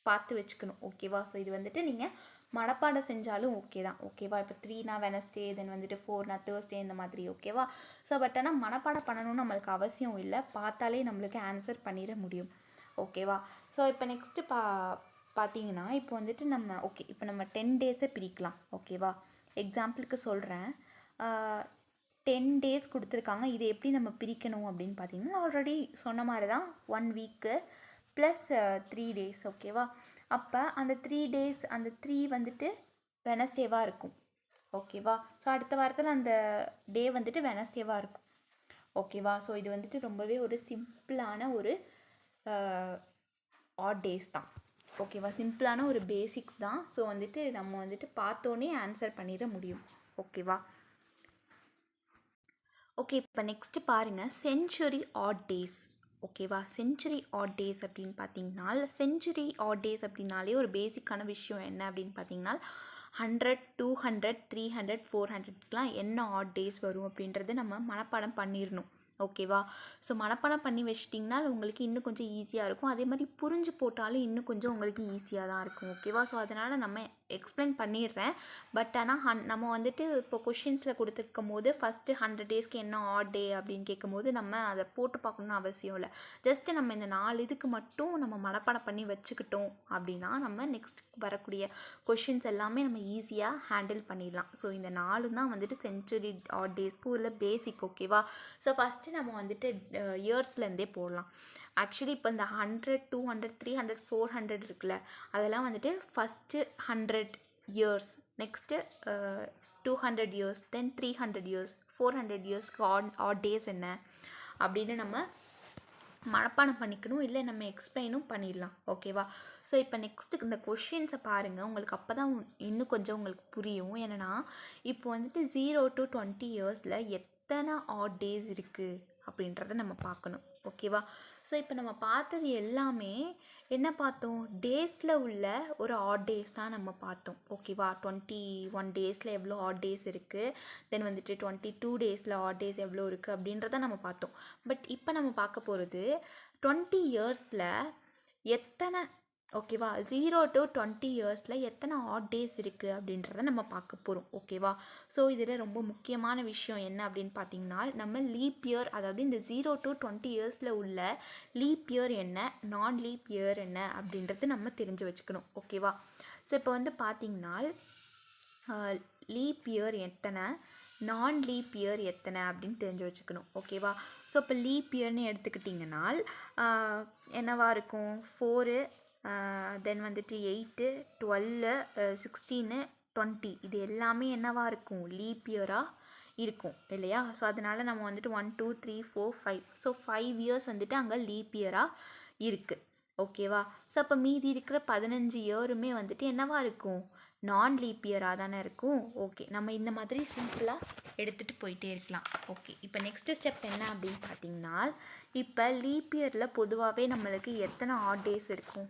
Speaker 1: பார்த்து வச்சுக்கணும். ஓகேவா? ஸோ இது வந்துட்டு நீங்கள் மனப்பாடம் செஞ்சாலும் ஓகே தான். ஓகேவா? இப்போ 3னா வெனஸ்டே, தென் வந்துட்டு 4னா தேர்ஸ்டே இந்த மாதிரி. ஓகேவா? ஸோ பட் ஆனால் மனப்பாடம் பண்ணணும்னு நம்மளுக்கு அவசியம் இல்லை. பார்த்தாலே நம்மளுக்கு ஆன்சர் பண்ணிட முடியும். ஓகேவா? ஸோ இப்போ நெக்ஸ்ட்டு பார்த்தீங்கன்னா இப்போ வந்துட்டு நம்ம இப்போ நம்ம 10 days பிரிக்கலாம். ஓகேவா? எக்ஸாம்பிளுக்கு சொல்கிறேன். 10 days கொடுத்துருக்காங்க. இது எப்படி நம்ம பிரிக்கணும் அப்படின்னு பார்த்தீங்கன்னா ஆல்ரெடி சொன்ன மாதிரி தான் 1 வீக்கு ப்ளஸ் 3 days. ஓகேவா? அப்போ அந்த 3 days அந்த 3 வந்துட்டு வெனஸ்டேவாக இருக்கும். ஓகேவா? ஸோ அடுத்த வாரத்தில் அந்த டே வந்துட்டு வெனஸ்டேவாக இருக்கும். ஓகேவா? ஸோ இது வந்துட்டு ரொம்பவே ஒரு சிம்பிளான ஒரு ஆட் டேஸ் தான். ஓகேவா? சிம்பிளான ஒரு பேசிக்ஸ் தான். ஸோ வந்துட்டு நம்ம வந்துட்டு பார்த்தோன்னே ஆன்சர் பண்ணிட முடியும். ஓகேவா? ஓகே. இப்போ நெக்ஸ்ட்டு பாருங்கள் செஞ்சுரி ஆட் டேஸ். ஓகேவா? செஞ்சுரி ஆட் டேஸ் அப்படின்னு பார்த்தீங்கன்னா செஞ்சுரி ஆட் டேஸ் அப்படின்னாலே ஒரு பேசிக்கான விஷயம் என்ன அப்படின்னு பார்த்தீங்கன்னா 100, 200, 300, 400க்குலாம் என்ன ஆட் டேஸ் வரும் அப்படின்றது நம்ம மனப்பாடம் பண்ணிடணும். ஓகேவா? ஸோ மனப்பாடம் பண்ணி வச்சிட்டிங்கன்னா உங்களுக்கு இன்னும் கொஞ்சம் ஈஸியாக இருக்கும். அதே மாதிரி புரிஞ்சு போட்டாலும் இன்னும் கொஞ்சம் உங்களுக்கு ஈஸியாக தான் இருக்கும். ஓகேவா? ஸோ அதனால் நம்ம எக்ஸ்பிளைன் பண்ணிடுறேன். பட் ஆனால் நம்ம வந்துட்டு இப்போ கொஷின்ஸில் கொடுத்துருக்கும் போது ஃபஸ்ட்டு 100 daysக்கு என்ன ஆட் டே அப்படின்னு கேட்கும்போது நம்ம அதை போட்டு பார்க்கணுன்னு அவசியம் இல்லை. ஜஸ்ட்டு நம்ம இந்த 4 இதுக்கு மட்டும் நம்ம மனப்பாடம் பண்ணி வச்சுக்கிட்டோம் அப்படின்னா நம்ம நெக்ஸ்ட் வரக்கூடிய கொஷின்ஸ் எல்லாமே நம்ம ஈஸியாக ஹேண்டில் பண்ணிடலாம். ஸோ இந்த 4 தான் வந்துட்டு செஞ்சுரி ஆட் டேஸ்க்கு உள்ள பேசிக். ஓகேவா? ஸோ ஃபஸ்ட்டு நம்ம வந்துட்டு இயர்ஸ்லேருந்தே போடலாம். ஆக்சுவலி இப்போ இந்த 100, 200, 300, 400 இருக்குல்ல அதெல்லாம் வந்துட்டு ஃபஸ்ட்டு 100 years, நெக்ஸ்ட்டு 200 years, தென் 300 years, 400 yearsக்கு ஆட் டேஸ் என்ன அப்படின்னு நம்ம மனப்பாடம் பண்ணிக்கணும். இல்லை நம்ம எக்ஸ்பிளைனும் பண்ணிடலாம். ஓகேவா? ஸோ இப்போ நெக்ஸ்ட்டு இந்த கொஷின்ஸை பாருங்கள். உங்களுக்கு அப்போ தான் இன்னும் கொஞ்சம் உங்களுக்கு புரியும். ஏன்னா இப்போ வந்துட்டு 0 to 20 yearsல எத்தனை ஆட் டேஸ் இருக்குது அப்படின்றத நம்ம பார்க்கணும். ஓகேவா? ஸோ இப்போ நம்ம பார்த்தது எல்லாமே என்ன பார்த்தோம்? டேஸில் உள்ள ஒரு ஆட் டேஸ் தான் நம்ம பார்த்தோம். ஓகேவா? 21 daysல எவ்வளோ ஆட் டேஸ் இருக்குது, தென் வந்துட்டு 22 daysல ஆட் டேஸ் எவ்வளோ இருக்குது அப்படின்றத நம்ம பார்த்தோம். பட் இப்போ நம்ம பார்க்க போகிறது 20 yearsல எத்தனை ஓகேவா 0 to 20 yearsல எத்தனை ஆட் டேஸ் இருக்குது அப்படின்றத நம்ம பார்க்க போகிறோம். ஓகேவா? ஸோ இதில் ரொம்ப முக்கியமான விஷயம் என்ன அப்படின்னு பார்த்தீங்கன்னா நம்ம லீப் இயர், அதாவது இந்த 0 to 20 yearsல உள்ள லீப் இயர் என்ன, நான் லீப் இயர் என்ன அப்படின்றது நம்ம தெரிஞ்சு வச்சுக்கணும். ஓகேவா? ஸோ இப்போ வந்து பார்த்தீங்கன்னா லீப் இயர் எத்தனை, நான் லீப் இயர் எத்தனை அப்படின்னு தெரிஞ்சு வச்சுக்கணும். ஓகேவா? ஸோ இப்போ லீப் இயர்னு எடுத்துக்கிட்டிங்கன்னா என்னவா இருக்கும்? 4, தென் வந்துட்டு 8, 12, 16, 20 இது எல்லாமே என்னவாக இருக்கும்? லீப் இயராக இருக்கும் இல்லையா? ஸோ அதனால் நம்ம வந்துட்டு 1, 2, 3, 4, 5 ஸோ 5 years வந்துட்டு அங்கே லீப் இயராக இருக்குது. ஓகேவா? ஸோ அப்போ மீதி இருக்கிற 15 இயருமே வந்துட்டு என்னவாக இருக்கும்? நான் லீப் இயராக தானே இருக்கும். ஓகே, நம்ம இந்த மாதிரி சிம்பிளாக எடுத்துகிட்டு போயிட்டே இருக்கலாம். ஓகே, இப்போ நெக்ஸ்ட்டு ஸ்டெப் என்ன அப்படின்னு பார்த்தீங்கன்னா இப்போ லீப் இயரில் பொதுவாகவே நம்மளுக்கு எத்தனை ஆட் டேஸ் இருக்கும்?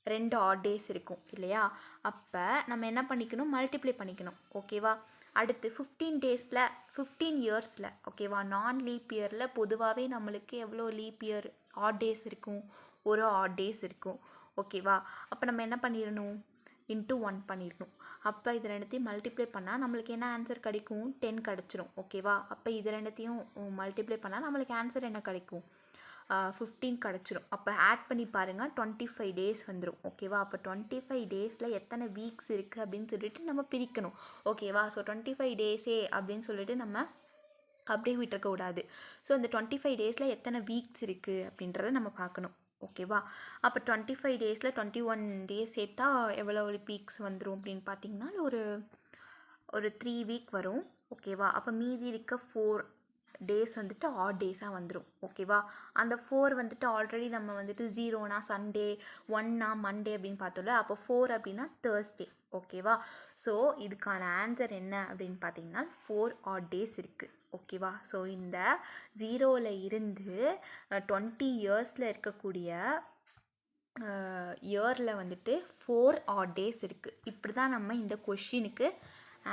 Speaker 1: 2 ஆட் டேஸ் இருக்கும் இல்லையா? அப்போ நம்ம என்ன பண்ணிக்கணும்? மல்டிப்ளை பண்ணிக்கணும். ஓகேவா? அடுத்து 15 daysல 15 yearsல ஓகேவா நான் லீப் இயரில் பொதுவாகவே நம்மளுக்கு எவ்வளோ லீப் இயர் ஆட் டேஸ் இருக்கும்? ஒரு ஆட் டேஸ் இருக்கும். ஓகேவா? அப்போ நம்ம என்ன பண்ணிடணும், இன்ட்டு 1 பண்ணிடணும். அப்போ இது ரெண்டுத்தையும் மல்டிப்ளை பண்ணால் நம்மளுக்கு என்ன ஆன்சர் கிடைக்கும், 10 கிடச்சிரும். ஓகேவா? அப்போ இது ரெண்டுத்தையும் மல்டிப்ளை பண்ணால் நம்மளுக்கு ஆன்சர் என்ன கிடைக்கும், 15 கிடச்சிரும். அப்போ ஆட் பண்ணி பாருங்கள், 25 டேஸ் வந்துடும். ஓகேவா? அப்போ 25 டேஸில் எத்தனை வீக்ஸ் இருக்குது அப்படின்னு சொல்லிட்டு நம்ம பிரிக்கணும். ஓகேவா? ஸோ 25 டேஸே அப்படின்னு சொல்லிட்டு நம்ம அப்படியே விட்டுறக்கூடாது. ஸோ இந்த 25 டேஸில் எத்தனை வீக்ஸ் இருக்குது அப்படின்றத நம்ம பார்க்கணும். ஓகேவா? அப்போ 25 டேஸில் 21 டேஸ் சேர்த்தா எவ்வளோ வீக்ஸ் வந்துடும் அப்படின்னு பார்த்தீங்கன்னா ஒரு 3 வீக் வரும். ஓகேவா? அப்போ மீதி இருக்க 4 டேஸ் வந்துட்டு ஆட் டேஸாக வந்துடும். ஓகேவா? அந்த 4 வந்துட்டு ஆல்ரெடி நம்ம வந்துட்டு 0னா சண்டே, 1னா மண்டே அப்படின்னு பார்த்தோம்ல. அப்போ 4 அப்படின்னா தேர்ஸ்டே. ஓகேவா? ஸோ இதுக்கான ஆன்சர் என்ன அப்படின்னு பார்த்தீங்கன்னா 4 ஆட் டேஸ் இருக்குது. ஓகேவா? ஸோ இந்த 0ல் இருந்து 20 இயர்ஸில் இருக்கக்கூடிய இயரில் வந்துட்டு 4 ஆட் டேஸ் இருக்குது. இப்படி தான் நம்ம இந்த கொஷினுக்கு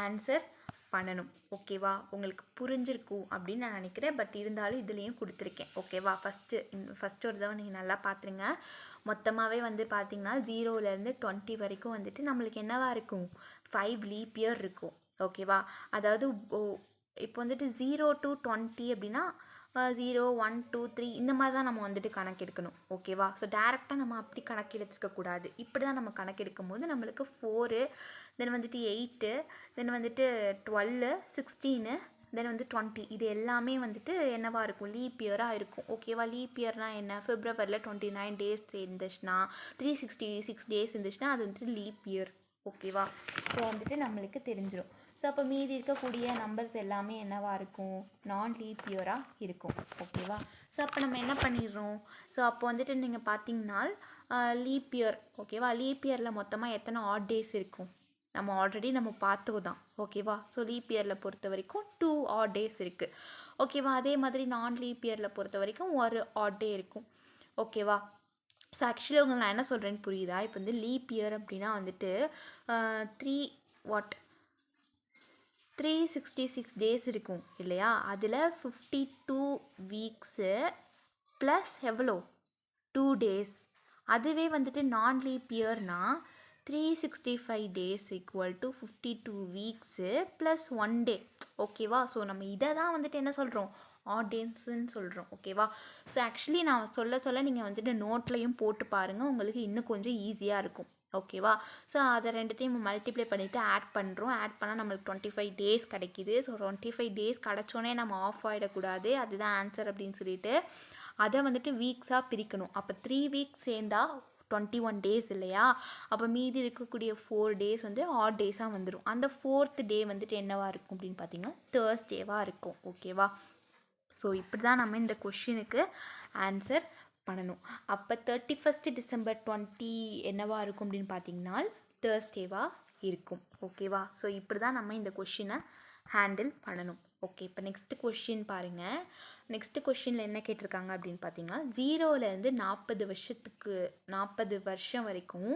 Speaker 1: ஆன்சர் பண்ணணும். ஓகேவா? உங்களுக்கு புரிஞ்சிருக்கும் அப்படின்னு நான் நினைக்கிறேன். பட் இருந்தாலும் இதுலேயும் கொடுத்துருக்கேன். ஓகேவா? ஃபஸ்ட்டு ஒரு தடவை நீங்கள் நல்லா பார்த்துருங்க. மொத்தமாகவே வந்து பார்த்திங்கன்னா 0லேருந்து 20 வரைக்கும் வந்துட்டு நம்மளுக்கு என்னவா இருக்கும், 5 லீப் இயர் இருக்கும். ஓகேவா? அதாவது இப்போ வந்துட்டு 0 to 20 அப்படின்னா 0, 1, 2, 3 இந்த மாதிரி தான் நம்ம வந்துட்டு கணக்கெடுக்கணும். ஓகேவா? ஸோ டேரெக்டாக நம்ம அப்படி கணக்கெடுத்துக்கக்கூடாது. இப்படி தான் நம்ம கணக்கெடுக்கும் போது நம்மளுக்கு 4, தென் வந்துட்டு 8, தென் வந்துட்டு 12, 16, தென் வந்து 20 இது எல்லாமே வந்துட்டு என்னவா இருக்கும், லீப் இயராக இருக்கும். ஓகேவா? லீப் இயர்னால் என்ன, பிப்ரவரியில் 29 டேஸ் இருந்துச்சுன்னா 366 டேஸ் இருந்துச்சுன்னா அது வந்துட்டு லீப் இயர். ஓகேவா? ஸோ வந்துட்டு நம்மளுக்கு தெரிஞ்சிடும். ஸோ அப்போ மீதி இருக்கக்கூடிய நம்பர்ஸ் எல்லாமே என்னவாக இருக்கும், நான் லீப் இயராக இருக்கும். ஓகேவா? ஸோ அப்போ நம்ம என்ன பண்ணிடுறோம், ஸோ அப்போ வந்துட்டு நீங்கள் பார்த்தீங்கன்னா லீப் இயர். ஓகேவா? லீப் இயரில் மொத்தமாக எத்தனை ஆட் டேஸ் இருக்கும் நம்ம ஆல்ரெடி பார்த்தோம் தான். ஓகேவா? ஸோ லீப் இயரில் பொறுத்த வரைக்கும் 2 ஆட் டேஸ் இருக்குது. ஓகேவா? அதே மாதிரி நான் லீப் இயரில் பொறுத்த வரைக்கும் ஒரு ஆட் டே இருக்கும். ஓகேவா? ஸோ ஆக்சுவலி உங்களுக்கு நான் என்ன சொல்கிறேன்னு புரியுதா? இப்போ வந்து லீப் இயர் அப்படின்னா வந்துட்டு 366 டேஸ் இருக்கும் இல்லையா? அதில் 52 வீக்ஸு ப்ளஸ் எவ்வளோ, 2 டேஸ். அதுவே வந்துட்டு நான் லீப் இயர்னால் 365 days equal to 52 weeks plus 1 day. ஓகேவா? ஸோ நம்ம இதை தான் வந்துட்டு என்ன சொல்கிறோம், ஆட் டேஸ்ன்னு சொல்கிறோம். ஓகேவா? ஸோ ஆக்சுவலி நான் சொல்ல நீங்கள் வந்துட்டு நோட்லையும் போட்டு பாருங்கள், உங்களுக்கு இன்னும் கொஞ்சம் ஈஸியாக இருக்கும். ஓகேவா? ஸோ அதை ரெண்டுத்தையும் மல்டிப்ளை பண்ணிவிட்டு ஆட் பண்ணுறோம். ஆட் பண்ணால் நம்மளுக்கு 25 டேஸ் கிடைக்கிது. ஸோ 25 டேஸ் கிடச்சோன்னே நம்ம ஆஃப் ஆகிடக்கூடாது, அதுதான் ஆன்சர் அப்படின்னு சொல்லிட்டு அதை வந்துட்டு வீக்ஸாக பிரிக்கணும். அப்போ 3 வீக்ஸ் சேர்ந்தா 21 டேஸ் இல்லையா? அப்போ மீதி இருக்கக்கூடிய 4 டேஸ் வந்து ஆட் டேஸாக வந்துடும். அந்த 4th டே வந்துட்டு என்னவாக இருக்கும் அப்படின்னு பார்த்தீங்கன்னா தேர்ஸ்டேவாக இருக்கும். ஓகேவா? ஸோ இப்படி தான் நம்ம இந்த கொஷினுக்கு ஆன்சர் பண்ணணும். அப்போ 31st டிசம்பர் 20 என்னவாக இருக்கும் அப்படின்னு பார்த்தீங்கன்னா தேர்ஸ்டேவாக இருக்கும். ஓகேவா? ஸோ இப்படி தான் நம்ம இந்த கொஷினை ஹேண்டில் பண்ணணும். ஓகே, இப்போ நெக்ஸ்ட் கொஷின் பாருங்கள். நெக்ஸ்ட் கொஷினில் என்ன கேட்டிருக்காங்க அப்படின்னு பார்த்தீங்கன்னா 0லேருந்து 40 வருஷம் வரைக்கும்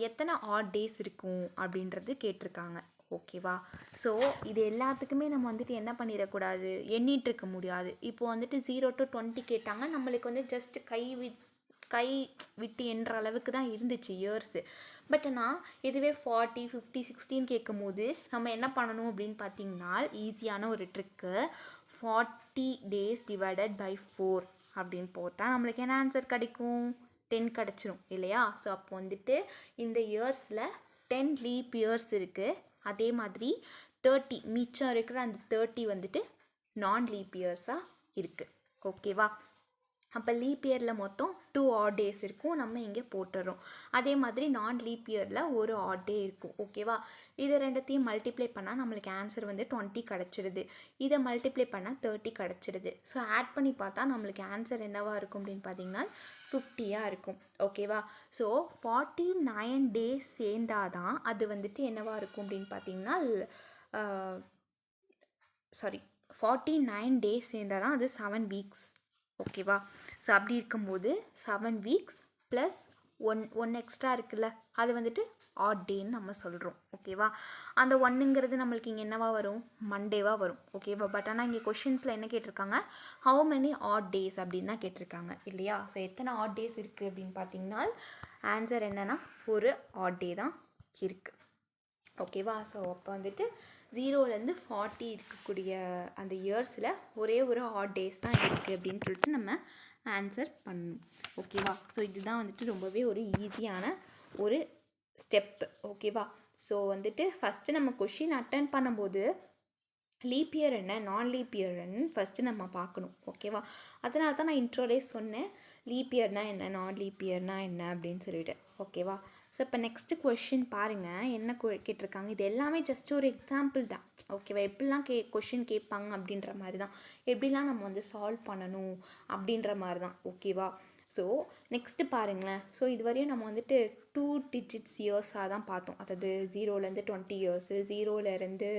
Speaker 1: எத்தனை ஆட் டேஸ் இருக்கும் அப்படின்றது கேட்டிருக்காங்க. ஓகேவா? ஸோ இது எல்லாத்துக்குமே நம்ம வந்துட்டு என்ன பண்ணிடக்கூடாது, எண்ணிட்டு இருக்க முடியாது. இப்போ வந்துட்டு 0 to 20 கேட்டாங்க, நம்மளுக்கு வந்து ஜஸ்ட் கை விட்டு எண்ணுற அளவுக்கு தான் இருந்துச்சு இயர்ஸு. பட் நான் இதுவே 40, 50, 16 கேட்கும் போது நம்ம என்ன பண்ணணும் அப்படின்னு பார்த்தீங்கன்னா ஈஸியான ஒரு ட்ரிக்கு, 40 டேஸ் டிவைடட் பை 4 அப்படின்னு போட்டால் நம்மளுக்கு என்ன ஆன்சர் கிடைக்கும், 10 கிடச்சிரும் இல்லையா? ஸோ அப்போ வந்துட்டு இந்த இயர்ஸில் 10 லீப் இயர்ஸ் இருக்குது. அதே மாதிரி 30 மிச்சம் இருக்கிற அந்த 30 வந்துட்டு நான் லீப் இயர்ஸாக இருக்குது. ஓகேவா? அப்போ லீப் இயரில் மொத்தம் 2 ஆட் டேஸ் இருக்கும், நம்ம இங்கே போட்டுறோம். அதே மாதிரி நான் லீப் இயரில் ஒரு ஆட் டே இருக்கும். ஓகேவா? இதை ரெண்டுத்தையும் மல்டிப்ளை பண்ணால் நம்மளுக்கு ஆன்சர் வந்து 20 கிடச்சிடுது. இதை மல்டிப்ளை பண்ணால் 30 கிடச்சிடுது. ஸோ ஆட் பண்ணி பார்த்தா நம்மளுக்கு ஆன்சர் என்னவாக இருக்கும் அப்படின்னு பார்த்தீங்கன்னா 50யாக இருக்கும். ஓகேவா? ஸோ 49 டேஸ் சேர்ந்தாதான் அது வந்துட்டு என்னவாக இருக்கும் அப்படின்னு பார்த்தீங்கன்னா 49 டேஸ் சேர்ந்தால் தான் அது 7 வீக்ஸ். ஓகேவா? ஸோ அப்படி இருக்கும்போது 7 வீக்ஸ் ப்ளஸ் ஒன் எக்ஸ்ட்ரா இருக்குல்ல, அது வந்துட்டு ஆட் டேன்னு நம்ம சொல்கிறோம். ஓகேவா? அந்த ஒன்னுங்கிறது நம்மளுக்கு இங்கே என்னவா வரும்? மண்டேவாக வரும். ஓகேவா? பட் ஆனால் இங்கே கொஷின்ஸில் என்ன கேட்டிருக்காங்க? ஹவு மெனி ஆட் டேஸ் அப்படின்னு தான் கேட்டிருக்காங்க இல்லையா? ஸோ எத்தனை ஆட் டேஸ் இருக்குது அப்படின்னு பார்த்தீங்கன்னா ஆன்சர் என்னென்னா ஒரு ஆட் டே தான் இருக்குது. ஓகேவா? ஸோ அப்போ வந்துட்டு 0லேருந்து 40 இருக்கக்கூடிய அந்த இயர்ஸில் ஒரே ஒரு ஆட் டேஸ் தான் இருக்குது அப்படின்னு சொல்லிட்டு நம்ம ஆன்சர் பண்ணணும். ஓகேவா? ஸோ இதுதான் வந்துட்டு ரொம்பவே ஒரு ஈஸியான ஒரு ஸ்டெப்பு. ஓகேவா? ஸோ வந்துட்டு ஃபஸ்ட்டு நம்ம கொஷின் அட்டன் பண்ணும்போது லீப் இயர் என்ன நான் லீப் இயர்ன்னு ஃபஸ்ட்டு நம்ம பார்க்கணும். ஓகேவா? அதனால தான் நான் இன்ட்ரோலே சொன்னேன் லீப் இயர்னால் என்ன நான் லீப் இயர்னால் என்ன அப்படின்னு சொல்லிட்டு. ஓகேவா? ஸோ இப்போ நெக்ஸ்ட்டு கொஷின் பாருங்கள் என்ன கேட்டிருக்காங்க. இது எல்லாமே ஜஸ்ட் ஒரு எக்ஸாம்பிள் தான். ஓகேவா? எப்படிலாம் கொஷின் கேட்பாங்க அப்படின்ற மாதிரி தான், எப்படிலாம் நம்ம வந்து சால்வ் பண்ணணும் அப்படின்ற மாதிரி தான். ஓகேவா? ஸோ நெக்ஸ்ட்டு பாருங்களேன். ஸோ இதுவரையும் நம்ம வந்துட்டு 2 டிஜிட்ஸ் இயர்ஸாக தான் பார்த்தோம். அதாவது 0லேருந்து 20 இயர்ஸு, 0லேருந்து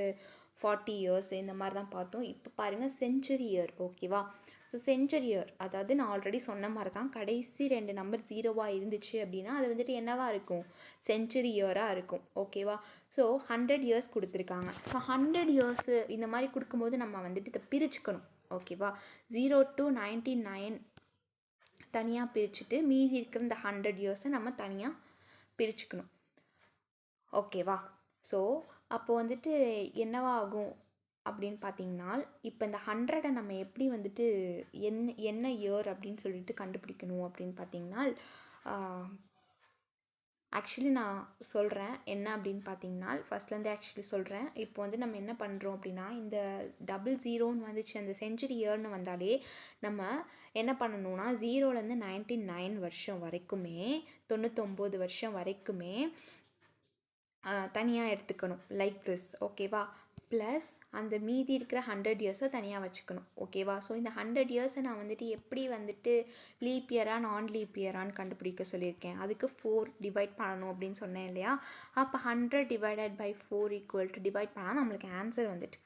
Speaker 1: 40 இயர்ஸ் இந்த மாதிரி தான் பார்த்தோம். இப்போ பாருங்கள் செஞ்சுரி இயர். ஓகேவா? ஸோ செஞ்சுரி இயர் அதாவது நான் ஆல்ரெடி சொன்ன மாதிரி தான் கடைசி 2 நம்பர் 0வாக இருந்துச்சு அப்படின்னா அது வந்துட்டு என்னவாக இருக்கும்? செஞ்சுரி இயராக இருக்கும். ஓகேவா? ஸோ 100 இயர்ஸ் கொடுத்துருக்காங்க. ஸோ 100 இயர்ஸு இந்த மாதிரி கொடுக்கும்போது நம்ம வந்துட்டு இதை பிரிச்சுக்கணும். ஓகேவா? 0 to 99 தனியாக பிரிச்சுட்டு மீதி இருக்கிற இந்த 100 இயர்ஸை நம்ம தனியாக பிரிச்சுக்கணும். ஓகேவா? ஸோ அப்போ வந்துட்டு என்னவா ஆகும் அப்படின்னு பார்த்தீங்கன்னா இப்போ இந்த 100 நம்ம எப்படி வந்துட்டு என்ன இயர் அப்படின்னு சொல்லிட்டு கண்டுபிடிக்கணும் அப்படின்னு பார்த்தீங்கன்னா ஆக்சுவலி நான் சொல்கிறேன் என்ன அப்படின்னு பார்த்தீங்கன்னா ஃபஸ்ட்லேருந்து ஆக்சுவலி சொல்கிறேன். இப்போ வந்து நம்ம என்ன பண்ணுறோம் அப்படின்னா இந்த 00ன்னு வந்துச்சு அந்த செஞ்சுரி இயர்னு வந்தாலே நம்ம என்ன பண்ணணும்னா 0லேருந்து 99 வருஷம் வரைக்குமே 99 வருஷம் வரைக்குமே தனியாக எடுத்துக்கணும் லைக் திஸ். ஓகேவா? ப்ளஸ் அந்த மீதி இருக்கிற 100 இயர்ஸை தனியாக வச்சுக்கணும். ஓகேவா? ஸோ இந்த 100 இயர்ஸை நான் வந்துட்டு எப்படி வந்துட்டு லீப் இயராக நான் லீப் இயரான்னு கண்டுபிடிக்க சொல்லியிருக்கேன். அதுக்கு 4 டிவைட் பண்ணணும் அப்படின்னு சொன்னேன் இல்லையா? அப்போ 100 divided by 4 equal to divide பண்ணால் நம்மளுக்கு ஆன்சர் வந்துட்டு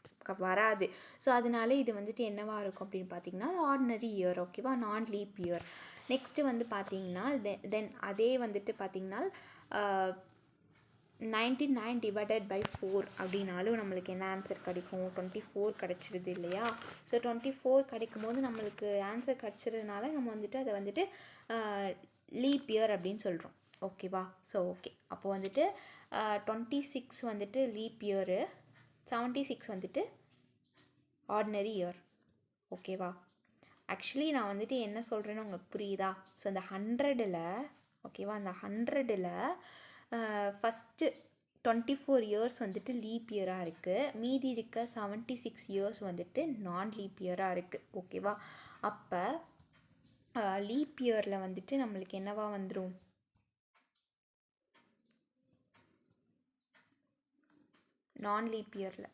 Speaker 1: வராது. ஸோ அதனால இது வந்துட்டு என்னவாக இருக்கும் அப்படின்னு பார்த்தீங்கன்னா ஆர்டினரி இயர். ஓகேவா? நான் லீப் இயர். நெக்ஸ்ட்டு வந்து பார்த்தீங்கன்னா தென் அதே வந்துட்டு பார்த்தீங்கன்னா 99 டிவைடட் பை 4 அப்படின்னாலும் நம்மளுக்கு என்ன ஆன்சர் கிடைக்கும்? 24 கிடச்சிருது இல்லையா? ஸோ 24 கிடைக்கும் போது நம்மளுக்கு ஆன்சர் கிடச்சிருதுனால நம்ம வந்துட்டு அதை வந்துட்டு லீப் இயர் அப்படின்னு சொல்கிறோம். ஓகேவா? ஸோ ஓகே அப்போ வந்துட்டு 26 வந்துட்டு லீப் இயரு, 76 வந்துட்டு ஆர்டினரி இயர். ஓகேவா? ஆக்சுவலி நான் வந்துட்டு என்ன சொல்கிறேன்னு உங்களுக்கு புரியுதா? ஸோ அந்த 100ல் ஓகேவா அந்த 100ல் ஃபஸ்ட்டு 24 இயர்ஸ் வந்துட்டு லீப் இயராக இருக்குது. மீதி இருக்க 76 இயர்ஸ் வந்துட்டு நான் லீப் இயராக இருக்குது. ஓகேவா? அப்போ லீப் இயரில் வந்துட்டு நம்மளுக்கு என்னவா வந்துடும்? நான் லீப் இயரில்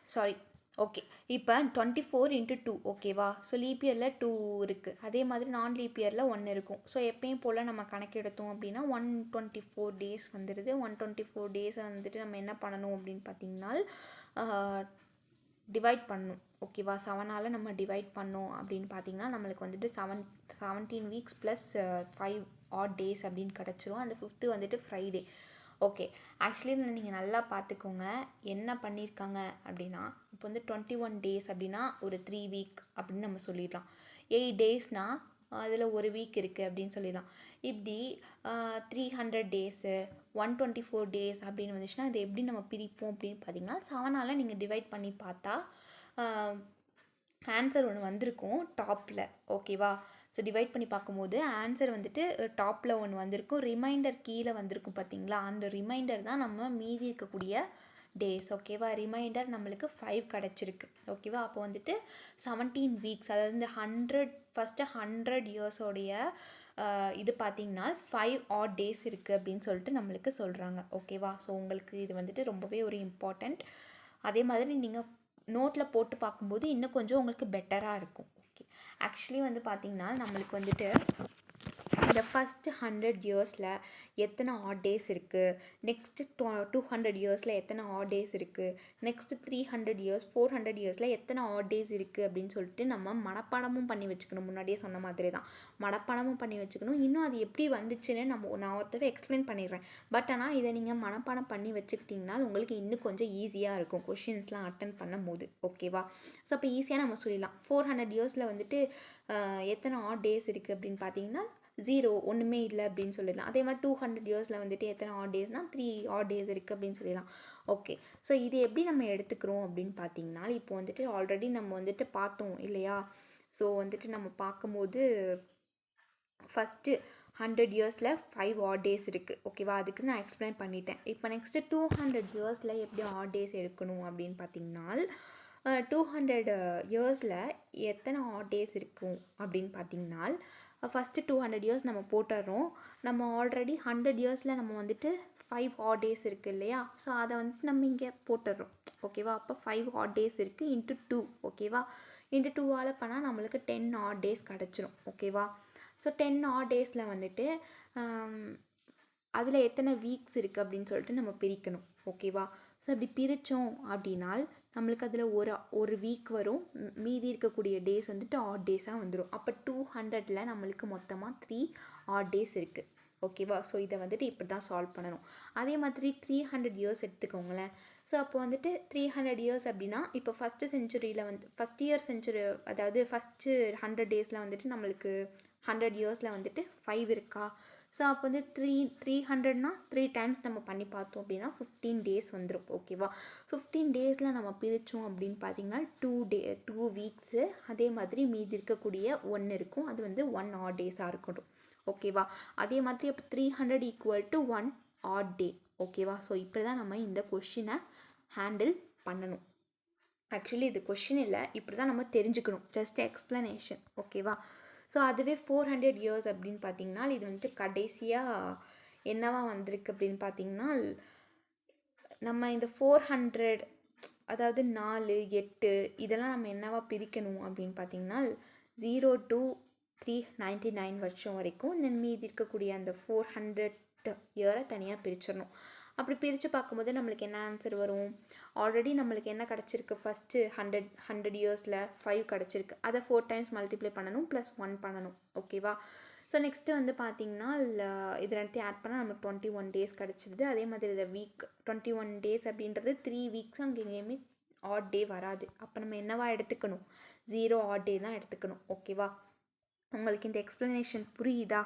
Speaker 1: சாரி ஓகே இப்போ 24 × 2 ஓகேவா? ஸோ லீப் இயரில் 2 இருக்குது. அதே மாதிரி நான் லீப் இயரில் 1 இருக்கும். ஸோ எப்பயும் போல் நம்ம கணக்கெடுத்தோம் அப்படின்னா 124 டேஸ் வந்துடுது. 124 டேஸை வந்துட்டு நம்ம என்ன பண்ணணும் அப்படின்னு பார்த்தீங்கன்னா டிவைட் பண்ணணும். ஓகேவா? 7ஆல் நம்ம டிவைட் பண்ணோம் அப்படின்னு பார்த்தீங்கன்னா நம்மளுக்கு வந்துட்டு 17 வீக்ஸ் ப்ளஸ் 5 ஆட் டேஸ் அப்படின்னு கிடச்சிரும். அந்த 5th வந்துட்டு ஃப்ரைடே. ஓகே ஆக்சுவலி நீங்கள் நல்லா பார்த்துக்கோங்க என்ன பண்ணியிருக்காங்க அப்படின்னா இப்போ வந்து 21 டேஸ் அப்படின்னா ஒரு 3 வீக் அப்படின்னு நம்ம சொல்லிடலாம். 8 டேஸ்னால் அதில் ஒரு வீக் இருக்குது அப்படின்னு சொல்லிடலாம். இப்படி 300 டேஸு 124 டேஸ் அப்படின்னு வந்துச்சுன்னா அது எப்படி நம்ம பிரிப்போம் அப்படின்னு பார்த்தீங்கன்னா 7ஆல் நீங்கள் டிவைட் பண்ணி பார்த்தா ஆன்சர் ஒன்று வந்திருக்கும் டாப்பில். ஓகேவா? ஸோ டிவைட் பண்ணி பார்க்கும்போது ஆன்சர் வந்துட்டு டாப்பில் ஒன்று வந்திருக்கும், ரிமைண்டர் கீழே வந்திருக்கும் பார்த்தீங்களா? அந்த ரிமைண்டர் தான் நம்ம மீதி இருக்கக்கூடிய டேஸ். ஓகேவா? ரிமைண்டர் நம்மளுக்கு 5 கிடச்சிருக்கு. ஓகேவா? அப்போ வந்துட்டு 17 வீக்ஸ் அதாவது இந்த 100 இயர்ஸோடைய இது பார்த்திங்கன்னா 5 ஆட் டேஸ் இருக்குது அப்படின்னு சொல்லிட்டு நம்மளுக்கு சொல்கிறாங்க. ஓகேவா? ஸோ உங்களுக்கு இது வந்துட்டு ரொம்பவே ஒரு இம்பார்ட்டண்ட். அதே மாதிரி நீங்கள் நோட்டில் போட்டு பார்க்கும்போது இன்னும் கொஞ்சம் உங்களுக்கு பெட்டராக இருக்கும். ஓகே ஆக்சுவலி வந்து பார்த்திங்கன்னா நம்மளுக்கு வந்துட்டு இந்த ஃபஸ்ட்டு 100 இயர்ஸில் எத்தனை ஆட் டேஸ் இருக்குது, நெக்ஸ்ட்டு 200 இயர்ஸில் எத்தனை ஆட் டேஸ் இருக்குது, நெக்ஸ்ட்டு 300 இயர்ஸ் 400 இயர்ஸில் எத்தனை ஆட் டேஸ் இருக்குது அப்படின்னு சொல்லிட்டு நம்ம மனப்பாடமும் பண்ணி வச்சுக்கணும். முன்னாடியே சொன்ன மாதிரி தான் மனப்பாடமும் பண்ணி வச்சுக்கணும். இன்னும் அது எப்படி வந்துச்சுன்னு நான் ஒருத்தவே எக்ஸ்பிளைன் பண்ணிடுறேன். பட் ஆனால் இதை நீங்கள் மனப்பாடம் பண்ணி வச்சுக்கிட்டிங்கன்னா உங்களுக்கு இன்னும் கொஞ்சம் ஈஸியாக இருக்கும் கொஷின்ஸ்லாம் அட்டன் பண்ணும் போது. ஓகேவா? ஸோ அப்போ ஈஸியாக நம்ம சொல்லிடலாம். 400 இயர்ஸில் வந்துட்டு எத்தனை ஆட் டேஸ் இருக்குது அப்படின்னு பார்த்தீங்கன்னா 0, ஒன்றுமே இல்லை அப்படின்னு சொல்லிடலாம். அதே மாதிரி 200 இயர்ஸில் வந்துட்டு எத்தனை ஆட் டேஸ்னால் 3 ஆட் டேஸ் இருக்குது அப்படின்னு சொல்லிடலாம். ஓகே, ஸோ இது எப்படி நம்ம எடுத்துக்கிறோம் அப்படின்னு பார்த்தீங்கன்னா, இப்போ வந்துட்டு ஆல்ரெடி நம்ம வந்துட்டு பார்த்தோம் இல்லையா? ஸோ வந்துட்டு நம்ம பார்க்கும்போது ஃபஸ்ட்டு 100 இயர்ஸில் 5 ஆட் டேஸ் இருக்குது. ஓகேவா? அதுக்கு நான் எக்ஸ்பிளைன் பண்ணிட்டேன். இப்போ நெக்ஸ்ட்டு 200 இயர்ஸில் எப்படி ஆட் டேஸ் எடுக்கணும் அப்படின்னு பார்த்தீங்கன்னா 200 இயர்ஸில் எத்தனை ஆட் டேஸ் இருக்கும் அப்படின்னு பார்த்தீங்கன்னா ஃபஸ்ட்டு 200 இயர்ஸ் நம்ம போட்டுடுறோம். நம்ம ஆல்ரெடி 100 இயர்ஸில் நம்ம வந்துட்டு 5 ஆட் டேஸ் இருக்குது இல்லையா? ஸோ அதை வந்துட்டு நம்ம இங்கே போட்டுடுறோம். ஓகேவா? அப்போ 5 ஆட் டேஸ் இருக்குது இன்ட்டு 2. ஓகேவா? இன்ட்டு 2ஆல் பண்ணால் நம்மளுக்கு 10 ஆட் டேஸ் கிடச்சிரும். ஓகேவா? ஸோ 10 ஆட் டேஸில் வந்துட்டு அதில் எத்தனை வீக்ஸ் இருக்குது அப்படின்னு சொல்லிட்டு நம்ம பிரிக்கணும். ஓகேவா? ஸோ அப்படி பிரித்தோம் அப்படின்னால் நம்மளுக்கு அதில் ஒரு வீக் வரும். மீதி இருக்கக்கூடிய டேஸ் வந்துட்டு ஆட் டேஸாக வந்துடும். அப்போ 200ல் நம்மளுக்கு மொத்தமாக 3 ஆட் டேஸ் இருக்குது. ஓகேவா? ஸோ இதை வந்துட்டு இப்படி தான் சால்வ் பண்ணணும். அதே மாதிரி 300 இயர்ஸ் எடுத்துக்கோங்களேன். ஸோ அப்போ வந்துட்டு 300 இயர்ஸ் அப்படின்னா இப்போ ஃபஸ்ட்டு செஞ்சுரியில் ஃபஸ்ட் இயர் செஞ்சுரி, அதாவது ஃபஸ்ட்டு 100 டேஸில் வந்துட்டு நம்மளுக்கு 100 இயர்ஸில் வந்துட்டு 5 இருக்கா? ஸோ அப்போ வந்து 300னா 3 டைம்ஸ் நம்ம பண்ணி பார்த்தோம் அப்படின்னா 15 டேஸ் வந்துடும். ஓகேவா? 15 டேஸில் நம்ம பிரித்தோம் அப்படின்னு பார்த்தீங்கன்னா 2 வீக்ஸு, அதே மாதிரி மீதி இருக்கக்கூடிய 1 இருக்கும், அது வந்து 1 ஆட் டேஸாக இருக்கட்டும். ஓகேவா? அதே மாதிரி அப்போ 300 = 1 ஆட் டே. ஓகேவா? ஸோ இப்படி தான் நம்ம இந்த கொஷினை ஹேண்டில் பண்ணணும். ஆக்சுவலி இது கொஷின் இல்லை, இப்படி தான் நம்ம தெரிஞ்சுக்கணும். Just explanation. ஓகேவா? ஸோ அதுவே 400 இயர்ஸ் அப்படின்னு பார்த்தீங்கன்னா இது வந்துட்டு கடைசியாக என்னவா வந்திருக்கு அப்படின்னு பார்த்தீங்கன்னா நம்ம இந்த 400, அதாவது 4, 8 இதெல்லாம் நம்ம என்னவா பிரிக்கணும் அப்படின்னு பார்த்தீங்கன்னா 0 to 399 வருஷம் வரைக்கும் மீதி இருக்கக்கூடிய அந்த 400th இயரை தனியாக பிரிச்சிடணும். அப்படி பிரித்து பார்க்கும்போது நம்மளுக்கு என்ன ஆன்சர் வரும்? ஆல்ரெடி நம்மளுக்கு என்ன கிடச்சிருக்கு? ஃபஸ்ட்டு 100 இயர்ஸில் 5 கிடச்சிருக்கு. அதை 4 டைம்ஸ் மல்டிப்ளை பண்ணணும், +1 பண்ணணும். ஓகேவா? ஸோ நெக்ஸ்ட்டு வந்து பார்த்திங்கன்னா இது ரெண்டுத்தையும் ஆட் பண்ணால் நம்மளுக்கு 21 டேஸ் கிடச்சிது. அதே மாதிரி இந்த வீக் 21 டேஸ் அப்படின்றது 3 வீக்ஸ் அங்கே எங்கேயுமே ஆட் டே வராது. அப்போ நம்ம என்னவா எடுத்துக்கணும்? 0 ஆட் டே தான் எடுத்துக்கணும். ஓகேவா? உங்களுக்கு இந்த எக்ஸ்ப்ளனேஷன் புரியுதா?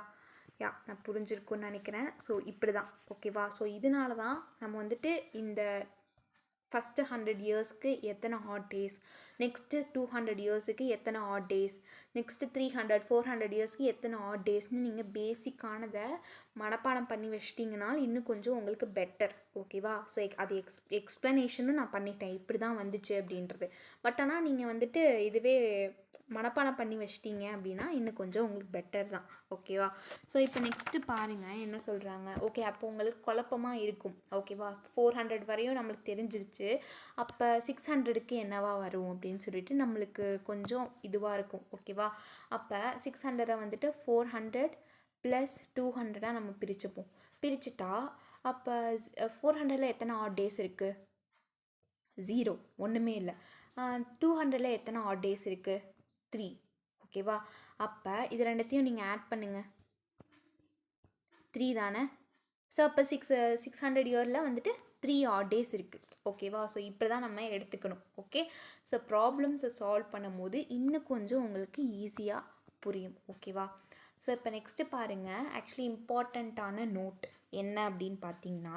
Speaker 1: நான் புரிஞ்சிருக்குன்னு நினைக்கிறேன். ஸோ இப்படி தான். ஓகேவா? ஸோ இதனால தான் நம்ம வந்துட்டு இந்த ஃபஸ்ட்டு 100 இயர்ஸ்க்கு எத்தனை ஆட் டேஸ், நெக்ஸ்ட்டு 200 இயர்ஸுக்கு எத்தனை ஆட் டேஸ், நெக்ஸ்ட்டு 300 400 இயர்ஸ்க்கு எத்தனை ஆட் டேஸ்னு நீங்கள் பேசிக்கானதை மனப்பாடம் பண்ணி வச்சிட்டிங்கன்னா இன்னும் கொஞ்சம் உங்களுக்கு பெட்டர். ஓகேவா? ஸோ அது எக்ஸ்ப்ளனேஷனும் நான் பண்ணிட்டேன் இப்படி தான் வந்துச்சு அப்படின்றது. பட் ஆனால் நீங்கள் வந்துட்டு இதுவே மனப்பாடம் பண்ணி வச்சிட்டிங்க அப்படின்னா இன்னும் கொஞ்சம் உங்களுக்கு பெட்டர் தான். ஓகேவா? ஸோ இப்போ நெக்ஸ்ட்டு பாருங்கள் என்ன சொல்கிறாங்க. ஓகே, அப்போ உங்களுக்கு குழப்பமாக இருக்கும். ஓகேவா? 400 வரையும் நம்மளுக்கு தெரிஞ்சிருச்சு. அப்போ 600க்கு என்னவா வரும் அப்படின்னு சொல்லிட்டு நம்மளுக்கு கொஞ்சம் இதுவாக இருக்கும். ஓகேவா? அப்போ 600 வந்துட்டு 400 + 200 நம்ம பிரிச்சுப்போம். பிரிச்சுட்டா அப்போ 400ல் எத்தனை ஆட் டேஸ் இருக்குது? 0, ஒன்றுமே இல்லை. 200ல் எத்தனை ஆட் டேஸ் இருக்குது? 3. ஓகேவா? அப்போ இது ரெண்டுத்தையும் நீங்கள் ஆட் பண்ணுங்கள். 3 தானே? ஸோ அப்போ 600 இயரில் வந்துட்டு 3 ஆட் டேஸ் இருக்குது. ஓகேவா? ஸோ இப்படி தான் நம்ம எடுத்துக்கணும். ஓகே, ஸோ ப்ராப்ளம்ஸை சால்வ் பண்ணும் போது இன்னும் கொஞ்சம் உங்களுக்கு ஈஸியாக புரியும். ஓகேவா? ஸோ இப்போ நெக்ஸ்ட்டு பாருங்கள். ஆக்சுவலி இம்பார்ட்டண்ட்டான நோட் என்ன அப்படின்னு பார்த்தீங்கன்னா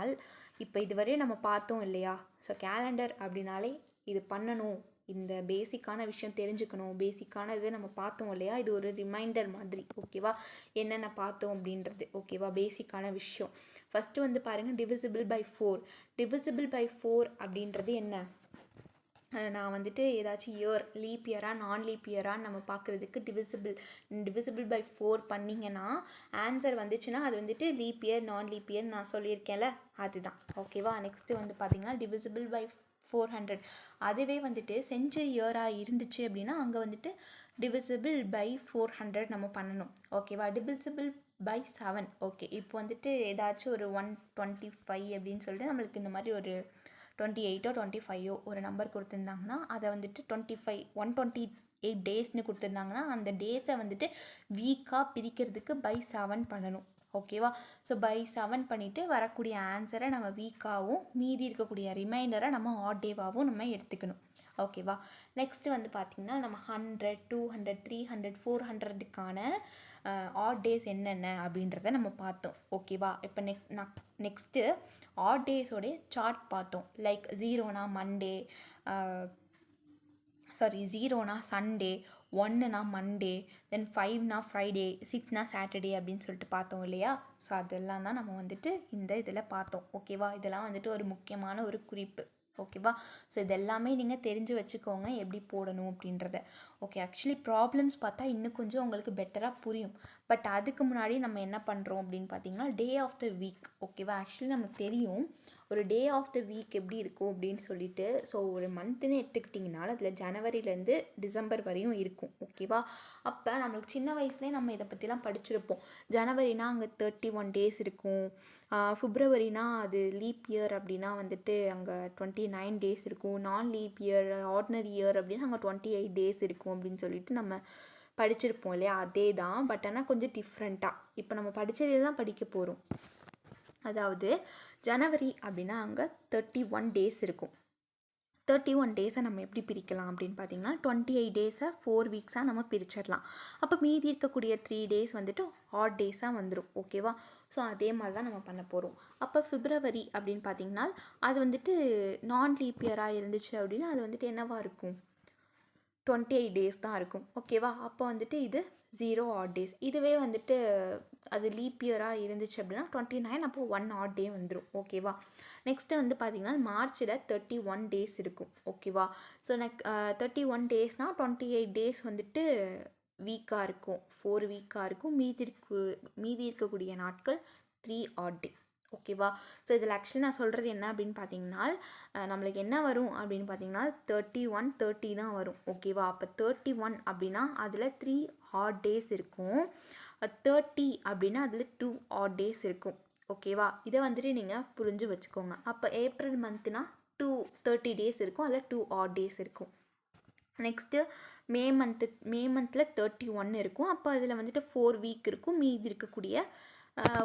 Speaker 1: இப்போ இதுவரையும் நம்ம பார்த்தோம் இல்லையா? ஸோ கேலண்டர் அப்படின்னாலே இது பண்ணணும், இந்த பேசிக்கான விஷயம் தெரிஞ்சுக்கணும், பேசிக்கான இது நம்ம பார்த்தோம் இல்லையா? இது ஒரு ரிமைண்டர் மாதிரி. ஓகேவா? என்னென்ன பார்த்தோம் அப்படின்றது. ஓகேவா? பேசிக்கான விஷயம். ஃபஸ்ட்டு வந்து பாருங்கள், டிவிசிபிள் பை 4. டிவிசிபிள் பை 4 அப்படின்றது என்ன? நான் வந்துட்டு ஏதாச்சும் இயர் லீப் இயரா நான் லீப் இயரான்னு நம்ம பார்க்குறதுக்கு டிவிசிபிள் பை 4 பண்ணிங்கன்னா ஆன்சர் வந்துச்சுன்னா அது வந்துட்டு லீப் இயர் நான் லீப் இயர் நான் சொல்லியிருக்கேன்ல, அதுதான். ஓகேவா? நெக்ஸ்ட்டு வந்து பார்த்திங்கன்னா டிவிசிபிள் பை 400. அதுவே வந்துட்டு செஞ்சுரி இயராக இருந்துச்சு அப்படின்னா அங்கே வந்துட்டு டிவிசிபிள் பை 400 நம்ம பண்ணணும். ஓகேவா? Divisible by 7. ஓகே, இப்போ வந்துட்டு ஏதாச்சும் ஒரு 125 அப்படின்னு சொல்லிட்டு நம்மளுக்கு இந்த மாதிரி ஒரு 28ஓ 25ஓ ஒரு நம்பர் கொடுத்துருந்தாங்கன்னா அதை வந்துட்டு 128 டேஸ்னு கொடுத்துருந்தாங்கன்னா அந்த டேஸை வந்துட்டு வீக்காக பிரிக்கிறதுக்கு by 7 பண்ணணும். ஓகேவா? ஸோ by 7 பண்ணிவிட்டு வரக்கூடிய ஆன்சரை நம்ம வீக்காகவும் மீதி இருக்கக்கூடிய ரிமைண்டரை நம்ம ஆட் டேவாகவும் நம்ம எடுத்துக்கணும். ஓகேவா? நெக்ஸ்ட்டு வந்து பார்த்திங்கன்னா நம்ம 100, 200, 300, 400க்கான ஆட் டேஸ் என்னென்ன அப்படின்றத நம்ம பார்த்தோம். ஓகேவா? இப்போ நெக்ஸ்ட்டு ஆட் டேஸோடைய சார்ட் பார்த்தோம். லைக் 0னா மண்டே, 0னா சண்டே, 1னா மண்டே, தென் 5னா ஃப்ரைடே, 6னா சாட்டர்டே அப்படின்னு சொல்லிட்டு பார்த்தோம் இல்லையா? ஸோ அதெல்லாம் தான் நம்ம வந்துட்டு இந்த இதில் பார்த்தோம். ஓகேவா? இதெல்லாம் வந்துட்டு ஒரு முக்கியமான ஒரு குறிப்பு. ஓகேவா? ஸோ இதெல்லாமே நீங்கள் தெரிஞ்சு வச்சுக்கோங்க எப்படி போடணும் அப்படின்றத. ஓகே, ஆக்சுவலி ப்ராப்ளம்ஸ் பார்த்தா இன்னும் கொஞ்சம் உங்களுக்கு பெட்டராக புரியும். பட் அதுக்கு முன்னாடி நம்ம என்ன பண்ணுறோம் அப்படின்னு பார்த்தீங்கன்னா டே ஆஃப் த வீக். ஓகேவா? ஆக்சுவலி நமக்கு தெரியும் ஒரு டே ஆஃப் த வீக் எப்படி இருக்கும் அப்படின்னு சொல்லிட்டு. ஸோ ஒரு மந்த்துன்னு எடுத்துக்கிட்டிங்கன்னா அதில் ஜனவரிலேருந்து டிசம்பர் வரையும் இருக்கும். ஓகேவா? அப்போ நம்மளுக்கு சின்ன வயசுலேயே நம்ம இதை பற்றிலாம் படிச்சிருப்போம். ஜனவரினா அங்கே 31 டேஸ் இருக்கும். பிப்ரவரினா அது லீப் இயர் அப்படின்னா வந்துட்டு அங்கே 29 டேஸ் இருக்கும். நான் லீப் இயர், ஆர்டினரி இயர் அப்படின்னா அங்கே 28 டேஸ் இருக்கும் அப்படின்னு சொல்லிட்டு நம்ம படிச்சிருப்போம் இல்லையா? அதே தான், பட் ஆனால் கொஞ்சம் டிஃப்ரெண்ட்டாக இப்போ நம்ம படித்ததே தான் படிக்க போகிறோம். அதாவது ஜனவரி அப்படின்னா அங்கே 31 டேஸ் இருக்கும். 31 டேஸை நம்ம எப்படி பிரிக்கலாம் அப்படின்னு பார்த்தீங்கன்னா 28 டேஸை 4 வீக்ஸாக நம்ம பிரிச்சிடலாம். அப்போ மீதி இருக்கக்கூடிய 3 டேஸ் வந்துட்டு ஆட் டேஸாக வந்துடும். ஓகேவா? ஸோ அதே மாதிரி தான் நம்ம பண்ண போகிறோம். அப்போ பிப்ரவரி அப்படின்னு பார்த்தீங்கன்னா அது வந்துட்டு நான் லீப் இயராக இருந்துச்சு அப்படின்னா அது வந்துட்டு என்னவாக இருக்கும்? 28 டேஸ் தான் இருக்கும். ஓகேவா? அப்போ வந்துட்டு இது 0 ஆட் டேஸ். இதுவே வந்துட்டு அது லீப் இயராக இருந்துச்சு அப்படின்னா 29, அப்போ 1 ஆட் டே வந்துடும். ஓகேவா? நெக்ஸ்ட்டு வந்து பார்த்திங்கன்னா மார்ச்சில் 31 டேஸ் இருக்கும். ஓகேவா? ஸோ 31 டேஸ்னால் 28 டேஸ் வந்துட்டு வீக்காக இருக்கும், 4 வீக்காக இருக்கும். மீதி இருக்கக்கூடிய நாட்கள் 3 ஆட் டே. ஓகேவா? ஸோ இதில் ஆக்சுவலி நான் சொல்கிறது என்ன அப்படின்னு பார்த்தீங்கன்னா நம்மளுக்கு என்ன வரும் அப்படின்னு பார்த்தீங்கன்னா 31, 30 தான் வரும். ஓகேவா? அப்போ 31 அப்படின்னா அதில் 3 ஆட் டேஸ் இருக்கும். 30 அப்படின்னா அதில் 2 ஆட் டேஸ் இருக்கும். ஓகேவா? இதை வந்துட்டு நீங்கள் புரிஞ்சு வச்சுக்கோங்க. அப்போ ஏப்ரல் மந்த்னா 30 டேஸ் இருக்கும், அதில் 2 ஆட் டேஸ் இருக்கும். நெக்ஸ்ட்டு மே மந்தில் 31 இருக்கும். அப்போ அதில் வந்துட்டு 4 வீக் இருக்கும். மீதி இருக்கக்கூடிய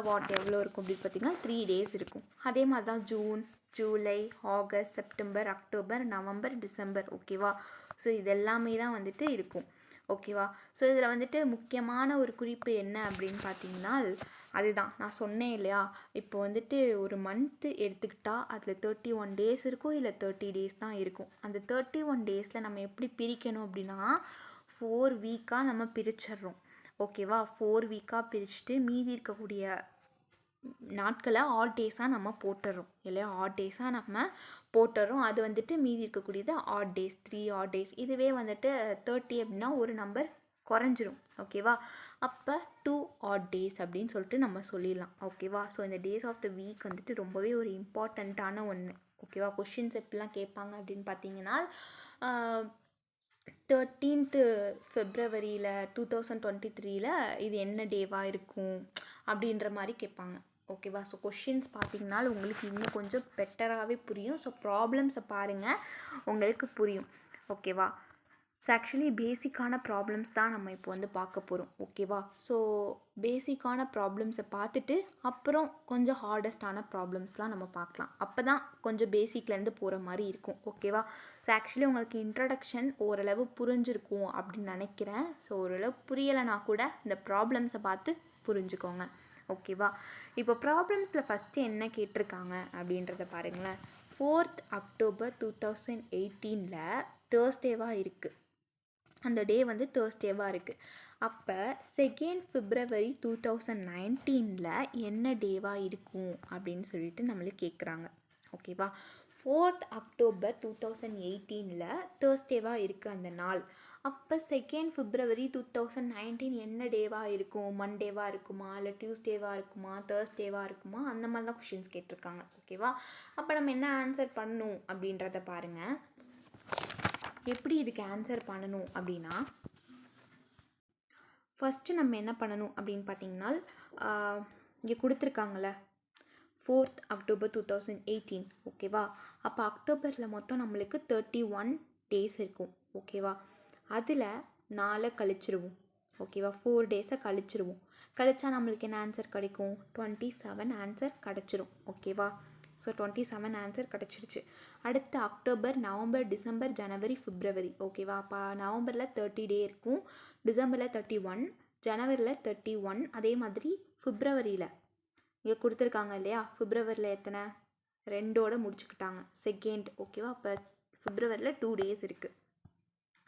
Speaker 1: வாட் எவ்வளோ இருக்கும் அப்படின்னு பார்த்தீங்கன்னா 3 டேஸ் இருக்கும். அதே மாதிரி தான் June, July, August, September, October, November, December. ஓகேவா? ஸோ இதெல்லாமே தான் வந்துட்டு இருக்கும். ஓகேவா? ஸோ இதில் வந்துட்டு முக்கியமான ஒரு குறிப்பு என்ன அப்படின்னு பார்த்தீங்கன்னா அதுதான் நான் சொன்னேன் இல்லையா? இப்போ வந்துட்டு ஒரு மந்த்து எடுத்துக்கிட்டால் அதில் 31 டேஸ் இருக்கும், இல்லை 30 டேஸ் தான் இருக்கும். அந்த 31 டேஸில் நம்ம எப்படி பிரிக்கணும் அப்படின்னா 4 வீக்காக நம்ம பிரிச்சிடுறோம். ஓகேவா? 4 வீக்காக பிரிச்சுட்டு மீதி இருக்கக்கூடிய நாட்களை ஆட் டேஸாக நம்ம போட்டுடுறோம் இல்லையா? ஆட் டேஸாக நம்ம போட்டுடுறோம். அது வந்துட்டு மீதி இருக்கக்கூடியது ஆட் டேஸ், 3 ஆட் டேஸ். இதுவே வந்துட்டு 30 அப்படின்னா ஒரு நம்பர் குறைஞ்சிரும். ஓகேவா? அப்போ 2 ஆட் டேஸ் அப்படின்னு சொல்லிட்டு நம்ம சொல்லிடலாம். ஓகேவா? ஸோ இந்த டேஸ் ஆஃப் த வீக் வந்துட்டு ரொம்பவே ஒரு இம்பார்ட்டண்ட்டான ஒன்று. ஓகேவா? கொஷின்ஸ் எப்படிலாம் கேட்பாங்க அப்படின்னு பார்த்தீங்கன்னா 13th February 2023 இது என்ன டேவாக இருக்கும் அப்படின்ற மாதிரி கேட்பாங்க. ஓகேவா? ஸோ கொஷின்ஸ் பார்த்தீங்கன்னா உங்களுக்கு இன்னும் கொஞ்சம் பெட்டராகவே புரியும். ஸோ ப்ராப்ளம்ஸை பாருங்கள், உங்களுக்கு புரியும். ஓகேவா? ஸோ ஆக்சுவலி பேசிக்கான ப்ராப்ளம்ஸ் தான் நம்ம இப்போ வந்து பார்க்க போகிறோம். ஓகேவா? ஸோ பேசிக்கான ப்ராப்ளம்ஸை பார்த்துட்டு அப்புறம் கொஞ்சம் ஹார்டஸ்டான ப்ராப்ளம்ஸ்லாம் நம்ம பார்க்கலாம். அப்போ தான் கொஞ்சம் பேசிக்லேருந்து போகிற மாதிரி இருக்கும். ஓகேவா? ஸோ ஆக்சுவலி உங்களுக்கு இன்ட்ரடக்ஷன் ஓரளவு புரிஞ்சிருக்கும் அப்படின்னு நினைக்கிறேன். ஸோ ஓரளவு புரியலைனா கூட இந்த ப்ராப்ளம்ஸை பார்த்து புரிஞ்சுக்கோங்க. ஓகேவா? இப்போ ப்ராப்ளம்ஸில் ஃபஸ்ட்டு என்ன கேட்டிருக்காங்க அப்படின்றத பாருங்களேன். 4th October 2018 தேர்ஸ்டேவாக இருக்குது. அந்த டே வந்து தேர்ஸ்டேவாக இருக்குது. அப்போ 2nd February 2019 என்ன டேவாக இருக்கும் அப்படின்னு சொல்லிட்டு நம்மளுக்கு கேட்குறாங்க. ஓகேவா? 4th October 2018 தேர்ஸ்டேவாக இருக்குது அந்த நாள். அப்போ 2nd February 2019 என்ன டேவாக இருக்கும்? மண்டேவாக இருக்குமா, இல்லை டியூஸ்டேவாக இருக்குமா, தேர்ஸ்டேவாக இருக்குமா, அந்த மாதிரி தான் கொஷின்ஸ் கேட்டிருக்காங்க. ஓகேவா? அப்போ நம்ம என்ன ஆன்சர் பண்ணணும் அப்படின்றத பாருங்கள். எப்படி இதுக்கு ஆன்சர் பண்ணணும் அப்படின்னா ஃபஸ்ட்டு நம்ம என்ன பண்ணணும் அப்படின்னு பார்த்தீங்கன்னா, இங்கே கொடுத்துருக்காங்கள 4th October 2018 ஓகேவா. அப்போ அக்டோபரில் மொத்தம் நம்மளுக்கு 31 டேஸ் இருக்கும் ஓகேவா. அதில் 4 கழிச்சிருவோம் ஓகேவா. 4 டேஸை கழிச்சிருவோம். கழிச்சா நம்மளுக்கு என்ன ஆன்சர் கிடைக்கும்? 27 ஆன்சர் கிடச்சிரும் ஓகேவா. ஸோ 27 ஆன்சர் கிடச்சிருச்சு. அடுத்து அக்டோபர், நவம்பர், டிசம்பர், ஜனவரி, பிப்ரவரி ஓகேவா. அப்போ நவம்பரில் 30 டே இருக்கும், டிசம்பரில் 31, ஜனவரியில் 31, அதே மாதிரி பிப்ரவரியில் இங்கே கொடுத்துருக்காங்க இல்லையா. பிப்ரவரியில் எத்தனை? 2ஓட முடிச்சுக்கிட்டாங்க, செகண்ட் ஓகேவா. அப்போ பிப்ரவரியில் 2 டேஸ் இருக்குது.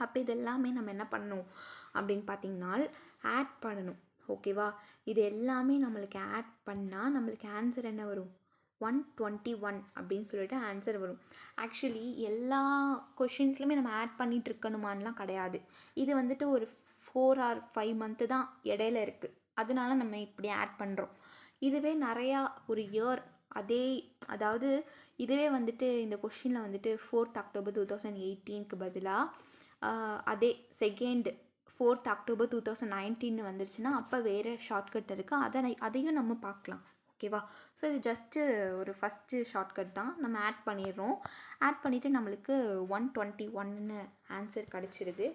Speaker 1: அப்போ இதெல்லாமே நம்ம என்ன பண்ணணும் அப்படின்னு பார்த்தீங்கன்னா ஆட் பண்ணணும் ஓகேவா. இது எல்லாமே நம்மளுக்கு ஆட் பண்ணால் நம்மளுக்கு ஆன்சர் என்ன வரும்? 121 அப்படின்னு சொல்லிட்டு ஆன்சர் வரும். ஆக்சுவலி எல்லா கொஷின்ஸ்லையுமே நம்ம ஆட் பண்ணிகிட்டு இருக்கணுமான்லாம் கிடையாது. இது வந்துட்டு ஒரு 4 or 5 மந்த்து தான் இடையில இருக்குது, அதனால நம்ம இப்படி ஆட் பண்ணுறோம். இதுவே நிறையா ஒரு இயர் அதாவது இதுவே வந்துட்டு இந்த கொஷினில் வந்துட்டு 4th October 2018க்கு பதிலாக அதே செகண்ட் 4th October 2019 வந்துருச்சுன்னா அப்போ வேறு ஷார்ட்கட் இருக்குது, அதையும் நம்ம பார்க்கலாம் ஓகேவா. ஸோ இது ஜஸ்ட்டு ஒரு ஃபஸ்ட்டு ஷார்ட்கட் தான். நம்ம ஆட் பண்ணிடுறோம். ஆட் பண்ணிவிட்டு நம்மளுக்கு 121 ஆன்சர் கிடச்சிருது.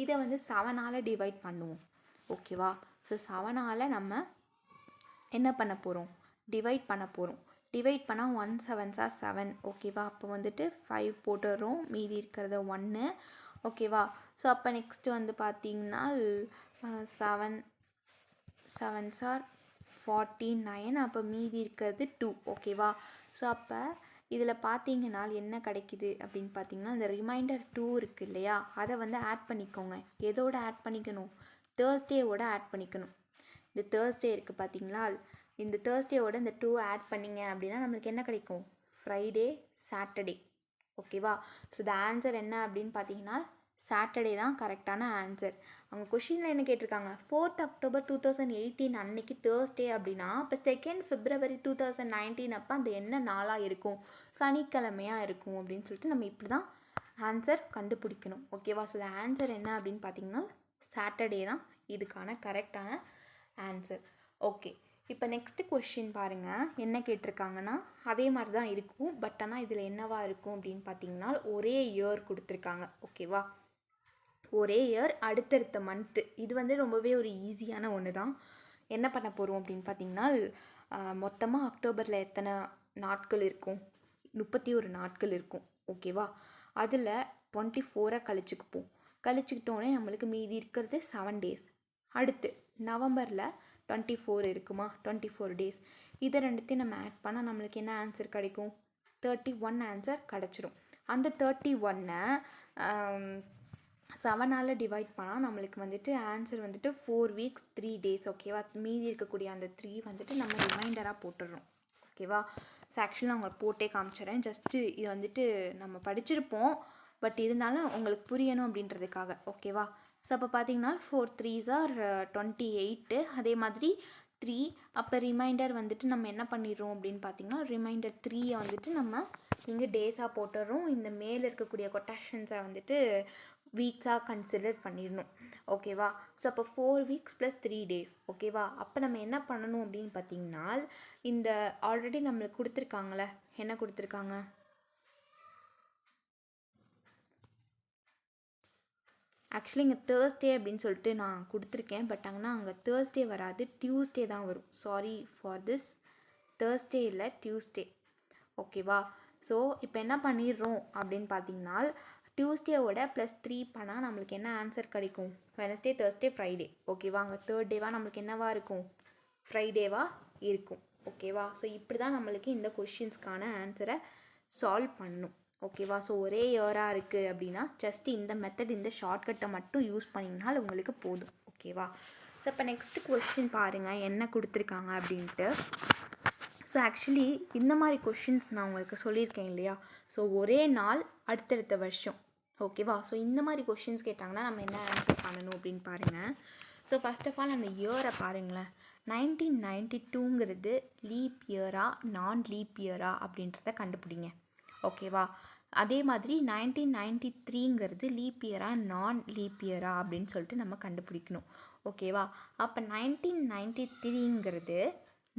Speaker 1: இதை வந்து 7ஆல் டிவைட் பண்ணுவோம் ஓகேவா. ஸோ 7ஆல் நம்ம என்ன பண்ண போகிறோம்? டிவைட் பண்ண போகிறோம். டிவைட் பண்ணால் 1 7s are 7 ஓகேவா. அப்போ வந்துட்டு 5 போட்டுடுறோம், மீதி இருக்கிறத 1 ஓகேவா. ஸோ அப்போ நெக்ஸ்ட்டு வந்து பார்த்திங்கன்னா 7 7s are 49, அப்போ மீதி இருக்கிறது 2 ஓகேவா. ஸோ அப்போ இதில் பார்த்தீங்கன்னா என்ன கிடைக்குது அப்படின்னு பார்த்தீங்கன்னா, இந்த ரிமைண்டர் 2 இருக்குது இல்லையா, அதை வந்து ஆட் பண்ணிக்கோங்க. எதோட ஆட் பண்ணிக்கணும்? தேர்ஸ்டேவோட ஆட் பண்ணிக்கணும். இந்த தேர்ஸ்டே இருக்குது பார்த்தீங்களா, இந்த தேர்ஸ்டேவோட இந்த 2 ஆட் பண்ணிங்க அப்படின்னா நம்மளுக்கு என்ன கிடைக்கும்? ஃப்ரைடே, சாட்டர்டே ஓகேவா. ஸோ இந்த ஆன்சர் என்ன அப்படின்னு பார்த்தீங்கன்னா சாட்டர்டே தான் கரெக்டான ஆன்சர். அவங்க கொஷினில் என்ன கேட்டிருக்காங்க? 4th October 2018 அன்னைக்கு தேர்ஸ்டே அப்படின்னா இப்போ 2nd February 2019 அப்போ அந்த என்ன நாளாக இருக்கும்? சனிக்கிழமையாக இருக்கும் அப்படின்னு சொல்லிட்டு நம்ம இப்படி தான் ஆன்சர் கண்டுபிடிக்கணும் ஓகேவா. ஸோ இந்த ஆன்சர் என்ன அப்படின்னு பார்த்தீங்கன்னா சாட்டர்டே தான் இதுக்கான கரெக்டான ஆன்சர். ஓகே, இப்போ நெக்ஸ்ட்டு கொஷின் பாருங்கள். என்ன கேட்டிருக்காங்கன்னா அதே மாதிரி தான் இருக்கும், பட் ஆனால் இதில் என்னவா இருக்கும் அப்படின்னு பார்த்தீங்கன்னா ஒரே இயர் கொடுத்துருக்காங்க ஓகேவா. ஒரே இயர், அடுத்தடுத்த மந்த்து. இது வந்து ரொம்பவே ஒரு ஈஸியான ஒன்று தான். என்ன பண்ண போகிறோம் அப்படின்னு பார்த்தீங்கன்னா மொத்தமாக அக்டோபரில் எத்தனை நாட்கள் இருக்கும்? 31 நாட்கள் இருக்கும் ஓகேவா. அதில் 24 கழிச்சுக்குப்போம். கழிச்சுக்கிட்டோன்னே நம்மளுக்கு மீதி இருக்கிறது 7 டேஸ். அடுத்து நவம்பரில் 24 இருக்குமா, 24 டேஸ். இதை ரெண்டுத்தையும் நம்ம ஆட் பண்ணால் நம்மளுக்கு என்ன ஆன்சர் கிடைக்கும்? 31 ஆன்சர் கிடச்சிரும். அந்த 31 7ஆல் டிவைட் பண்ணால் நம்மளுக்கு வந்துட்டு ஆன்சர் வந்துட்டு 4 weeks 3 days ஓகேவா. மீதி இருக்கக்கூடிய அந்த 3 வந்துட்டு நம்ம ரிமைண்டராக போட்டுடுறோம் ஓகேவா. ஸோ ஆக்சுவலி நான் உங்களுக்கு போட்டே காமிச்சிடறேன். ஜஸ்ட்டு இது வந்துட்டு நம்ம படிச்சிருப்போம், பட் இருந்தாலும் உங்களுக்கு புரியணும் அப்படின்றதுக்காக ஓகேவா. ஸோ அப்போ பார்த்தீங்கன்னா 4 3s are 28, அதே மாதிரி 3. அப்போ ரிமைண்டர் வந்துட்டு நம்ம என்ன பண்ணிடுறோம் அப்படின்னு பார்த்தீங்கன்னா ரிமைண்டர் 3 வந்துட்டு நம்ம இங்கே டேஸாக போட்டுடுறோம். இந்த மேலே இருக்கக்கூடிய கொட்டேஷன்ஸை வந்துட்டு வீக்ஸாக கன்சிடர் பண்ணிடணும் ஓகேவா. ஸோ அப்போ 4 weeks + 3 days ஓகேவா. அப்போ நம்ம என்ன பண்ணணும் அப்படின்னு பார்த்தீங்கன்னா இந்த ஆல்ரெடி நம்மளுக்கு கொடுத்துருக்காங்களே, என்ன கொடுத்துருக்காங்க? ஆக்சுவலி இங்கே தேர்ஸ்டே அப்படின்னு சொல்லிட்டு நான் கொடுத்துருக்கேன், பட் ஆனால் அங்கே தேர்ஸ்டே வராது, டியூஸ்டே தான் வரும். சாரி ஃபார் திஸ், தேர்ஸ்டே இல்லை டியூஸ்டே ஓகேவா. ஸோ இப்போ என்ன பண்ணிடுறோம் அப்படின்னு பார்த்தீங்கன்னா டியூஸ்டேவோட +3 பண்ணால் நம்மளுக்கு என்ன ஆன்சர் கிடைக்கும்? வெனஸ்டே, தேர்ஸ்டே, ஃப்ரைடே ஓகேவா. அங்கே தேர்ட் டேவாக நம்மளுக்கு என்னவா இருக்கும்? ஃப்ரைடேவாக இருக்கும் ஓகேவா. ஸோ இப்படி தான் நம்மளுக்கு இந்த கொஷின்ஸ்க்கான ஆன்சரை சால்வ் பண்ணணும் ஓகேவா. ஸோ ஒரே இயராக இருக்குது அப்படின்னா ஜஸ்ட் இந்த மெத்தட், இந்த ஷார்ட்கட்டை மட்டும் யூஸ் பண்ணிங்கனால் உங்களுக்கு போதும் ஓகேவா. ஸோ இப்போ நெக்ஸ்ட் கொஷின் பாருங்கள் என்ன கொடுத்துருக்காங்க அப்படின்ட்டு. ஸோ ஆக்சுவலி இந்த மாதிரி கொஷின்ஸ் நான் உங்களுக்கு சொல்லியிருக்கேன் இல்லையா. ஸோ ஒரே நாள் அடுத்தடுத்த வருஷம் ஓகேவா. ஸோ இந்த மாதிரி கொஷின்ஸ் கேட்டாங்கன்னா நம்ம என்ன ஆன்சர் பண்ணணும் அப்படின்னு பாருங்கள். ஸோ ஃபஸ்ட் ஆஃப் ஆல் அந்த இயரை பாருங்களேன். 1992ங்கிறது லீப் இயரா நான் லீப் இயரா அப்படின்றத கண்டுபிடிங்க ஓகேவா. அதே மாதிரி 1993ங்கிறது லீப் இயரா நான் லீப் இயரா அப்படின்னு சொல்லிட்டு நம்ம கண்டுபிடிக்கணும். ஓகேவா? அப்போ 1993ங்கிறது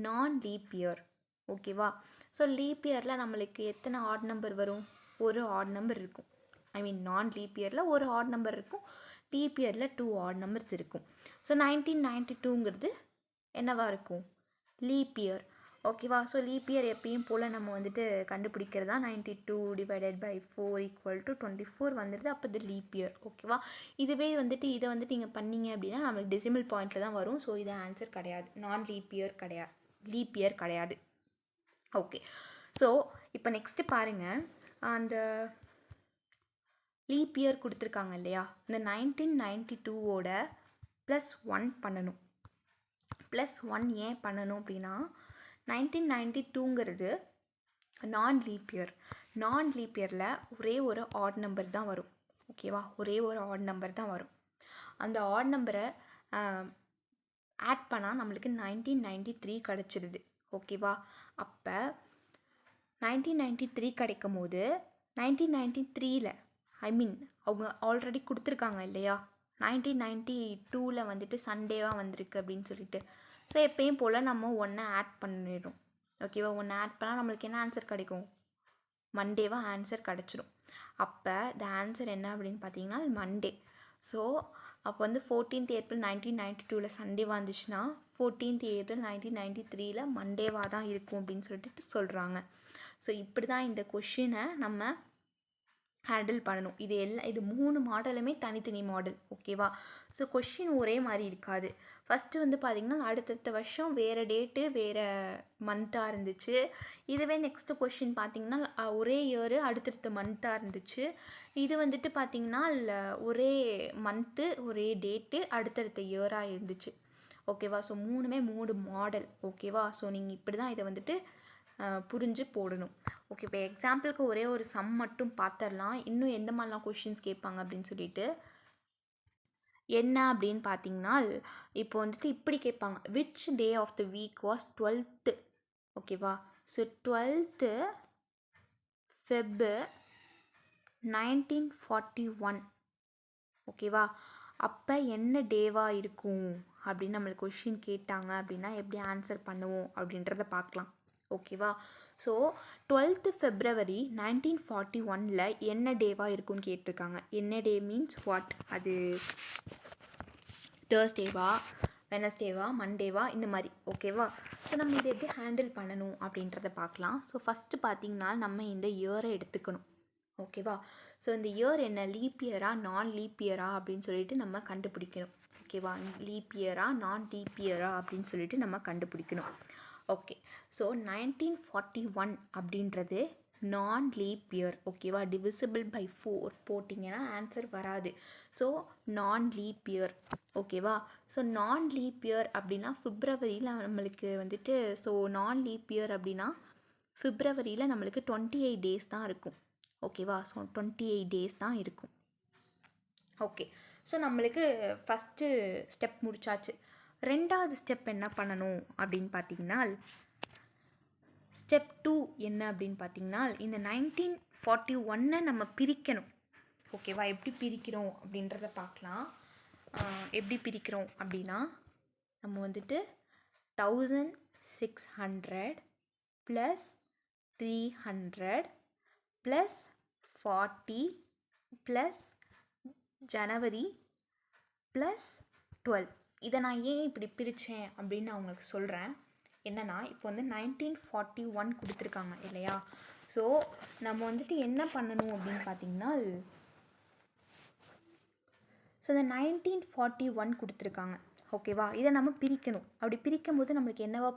Speaker 1: நான் லீப் இயர். ஓகேவா? ஸோ லீப் இயரில் நம்மளுக்கு எத்தனை ஆட் நம்பர் வரும்? ஒரு ஆட் நம்பர் இருக்கும். ஐ மீன் நான் லீப் இயரில் ஒரு ஆட் நம்பர் இருக்கும், லீப் இயரில் 2 ஆட் நம்பர்ஸ் இருக்கும். ஸோ 1992ங்கிறது என்னவா இருக்கும்? Leap year. ஓகேவா? ஸோ லீப் இயர் எப்பயும் போல் நம்ம வந்துட்டு கண்டுபிடிக்கிறதா 92 டிவைடட் பை 4 ஈக்குவல் டு 24 வந்துடுது. அப்போ இது லீப் இயர். ஓகேவா? இதுவே வந்துட்டு இதை வந்துட்டு நீங்கள் பண்ணீங்க அப்படின்னா நம்மளுக்கு டெசிமல் பாயிண்டில் தான் வரும். ஸோ இது ஆன்சர் கிடையாது, நான் லீப் இயர் கிடையாது, லீப் இயர் கிடையாது. ஓகே, ஸோ இப்போ நெக்ஸ்ட்டு பாருங்கள், அந்த லீப் இயர் கொடுத்துருக்காங்க இல்லையா, இந்த 1992வோட +1 பண்ணணும். +1 ஏன் பண்ணணும் அப்படின்னா 1992ங்கிறது நான் லீப் இயர். நான் லீப் இயரில் ஒரே ஒரு ஆட் நம்பர் தான் வரும். ஓகேவா? ஒரே ஒரு ஆட் நம்பர் தான் வரும். அந்த ஆட் நம்பரை ஆட் பண்ணால் நம்மளுக்கு 1993 கிடச்சிடுது. ஓகேவா? அப்போ 1993 கிடைக்கும் போது 1993ல் ஐ மீன் அவங்க ஆல்ரெடி கொடுத்துருக்காங்க இல்லையா, 1992ல் வந்துட்டு சண்டேவாக வந்திருக்கு அப்படின்னு சொல்லிட்டு. ஸோ எப்பயும் போல் நம்ம ஒன்றை ஆட் பண்ணிடுறோம். ஓகேவா? ஒன்று ஆட் பண்ணால் நம்மளுக்கு என்ன ஆன்சர் கிடைக்கும்? மண்டேவாக ஆன்சர் கிடச்சிடும். அப்போ த ஆன்சர் என்ன அப்படின்னு பார்த்தீங்கன்னா மண்டே. ஸோ அப்போ வந்து 14th April 1992ல் சண்டேவாக இருந்துச்சுன்னா 14th April 1993ல் மண்டேவாக தான் இருக்கும் அப்படின்னு சொல்லிட்டு சொல்கிறாங்க. ஸோ இப்படி தான் இந்த கொஷினை நம்ம ஹேண்டில் பண்ணணும். இது 3 மாடலுமே தனித்தனி மாடல். ஓகேவா? ஸோ கொஷின் ஒரே மாதிரி இருக்காது. ஃபஸ்ட்டு வந்து பார்த்திங்கன்னா அடுத்தடுத்த வருஷம் வேறு டேட்டு வேறு மந்த்தாக இருந்துச்சு. இதுவே நெக்ஸ்ட்டு கொஷின் பார்த்திங்கன்னா ஒரே இயரு அடுத்தடுத்த மந்த்தாக இருந்துச்சு. இது வந்துட்டு பார்த்திங்கன்னா ஒரே மந்த்து ஒரே டேட்டு அடுத்தடுத்த இயராக இருந்துச்சு. ஓகேவா? ஸோ 3மே 3 மாடல். ஓகேவா? ஸோ நீங்கள் இப்படி தான் இதை வந்துட்டு புரிஞ்சு போடணும். ஓகே, இப்போ எக்ஸாம்பிளுக்கு ஒரே ஒரு சம் மட்டும் பார்த்துடலாம், இன்னும் எந்த மாதிரிலாம் கொஷின்ஸ் கேட்பாங்க அப்படின்னு சொல்லிட்டு. என்ன அப்படின்னு பார்த்தீங்கன்னா இப்போ வந்துட்டு இப்படி கேட்பாங்க, which day of the week was 12th. ஓகேவா? So 12th Feb 1941. ஓகேவா? அப்போ என்ன டேவாக இருக்கும் அப்படின்னு நம்மளுக்கு கொஷின் கேட்டாங்க அப்படின்னா எப்படி ஆன்சர் பண்ணுவோம் அப்படின்றத பார்க்கலாம். ஓகேவா? ஸோ 12th February 1941ல் என்ன டேவாக இருக்குன்னு கேட்டிருக்காங்க. என்ன டே மீன்ஸ் வாட்? அது தேர்ஸ்டேவா, வெனஸ்டேவா, மண்டேவா, இந்த மாதிரி. ஓகேவா? ஸோ நம்ம இதை எப்படி ஹேண்டில் பண்ணணும் அப்படின்றத பார்க்கலாம். ஸோ ஃபஸ்ட்டு பார்த்திங்கன்னா நம்ம இந்த இயரை எடுத்துக்கணும். ஓகேவா? ஸோ இந்த இயர் என்ன, லீப் இயரா நான் லீப் இயரா அப்படின்னு சொல்லிட்டு நம்ம கண்டுபிடிக்கணும். ஓகேவா? லீப் இயரா நான் லீப் இயரா அப்படின்னு சொல்லிட்டு நம்ம கண்டுபிடிக்கணும். ஓகே, ஸோ 1941 அப்படின்றது நான் லீப் இயர். ஓகேவா? டிவிசிபிள் பை 4 போட்டிங்கன்னா ஆன்சர் வராது. ஸோ நான் லீப் இயர். ஓகேவா? ஸோ நான் லீப் இயர் அப்படின்னா பிப்ரவரியில் நம்மளுக்கு வந்துட்டு, ஸோ நான் லீப் இயர் அப்படின்னா பிப்ரவரியில் நம்மளுக்கு 28 டேஸ் தான் இருக்கும். ஓகேவா? ஸோ 28 டேஸ் தான் இருக்கும். ஓகே, ஸோ நம்மளுக்கு ஃபஸ்ட்டு ஸ்டெப் முடிச்சாச்சு. ரெண்டாவது ஸ்டெப் என்ன பண்ணணும் அப்படின்னு பார்த்தீங்கன்னா, ஸ்டெப் 2 என்ன அப்படின்னு பார்த்தீங்கன்னா, இந்த 1941 நம்ம பிரிக்கணும். ஓகேவா? எப்படி பிரிக்கிறோம் அப்படின்றத பார்க்கலாம். எப்படி பிரிக்கிறோம் அப்படின்னா, நம்ம வந்துட்டு 1600 + 300 + 40 + ஜனவரி +12. இதை நான் ஏன் இப்படி பிரித்தேன் அப்படின்னு நான் உங்களுக்கு சொல்கிறேன். என்னென்னா, இப்போ வந்து 1941 கொடுத்துருக்காங்க இல்லையா, ஸோ நம்ம வந்துட்டு என்ன பண்ணணும் அப்படின்னு பார்த்தீங்கன்னா, ஸோ இந்த 1941 கொடுத்துருக்காங்க. ஓகேவா? இதை நம்ம பிரிக்கணும். அப்படி பிரிக்கும் போது நம்மளுக்கு என்னவா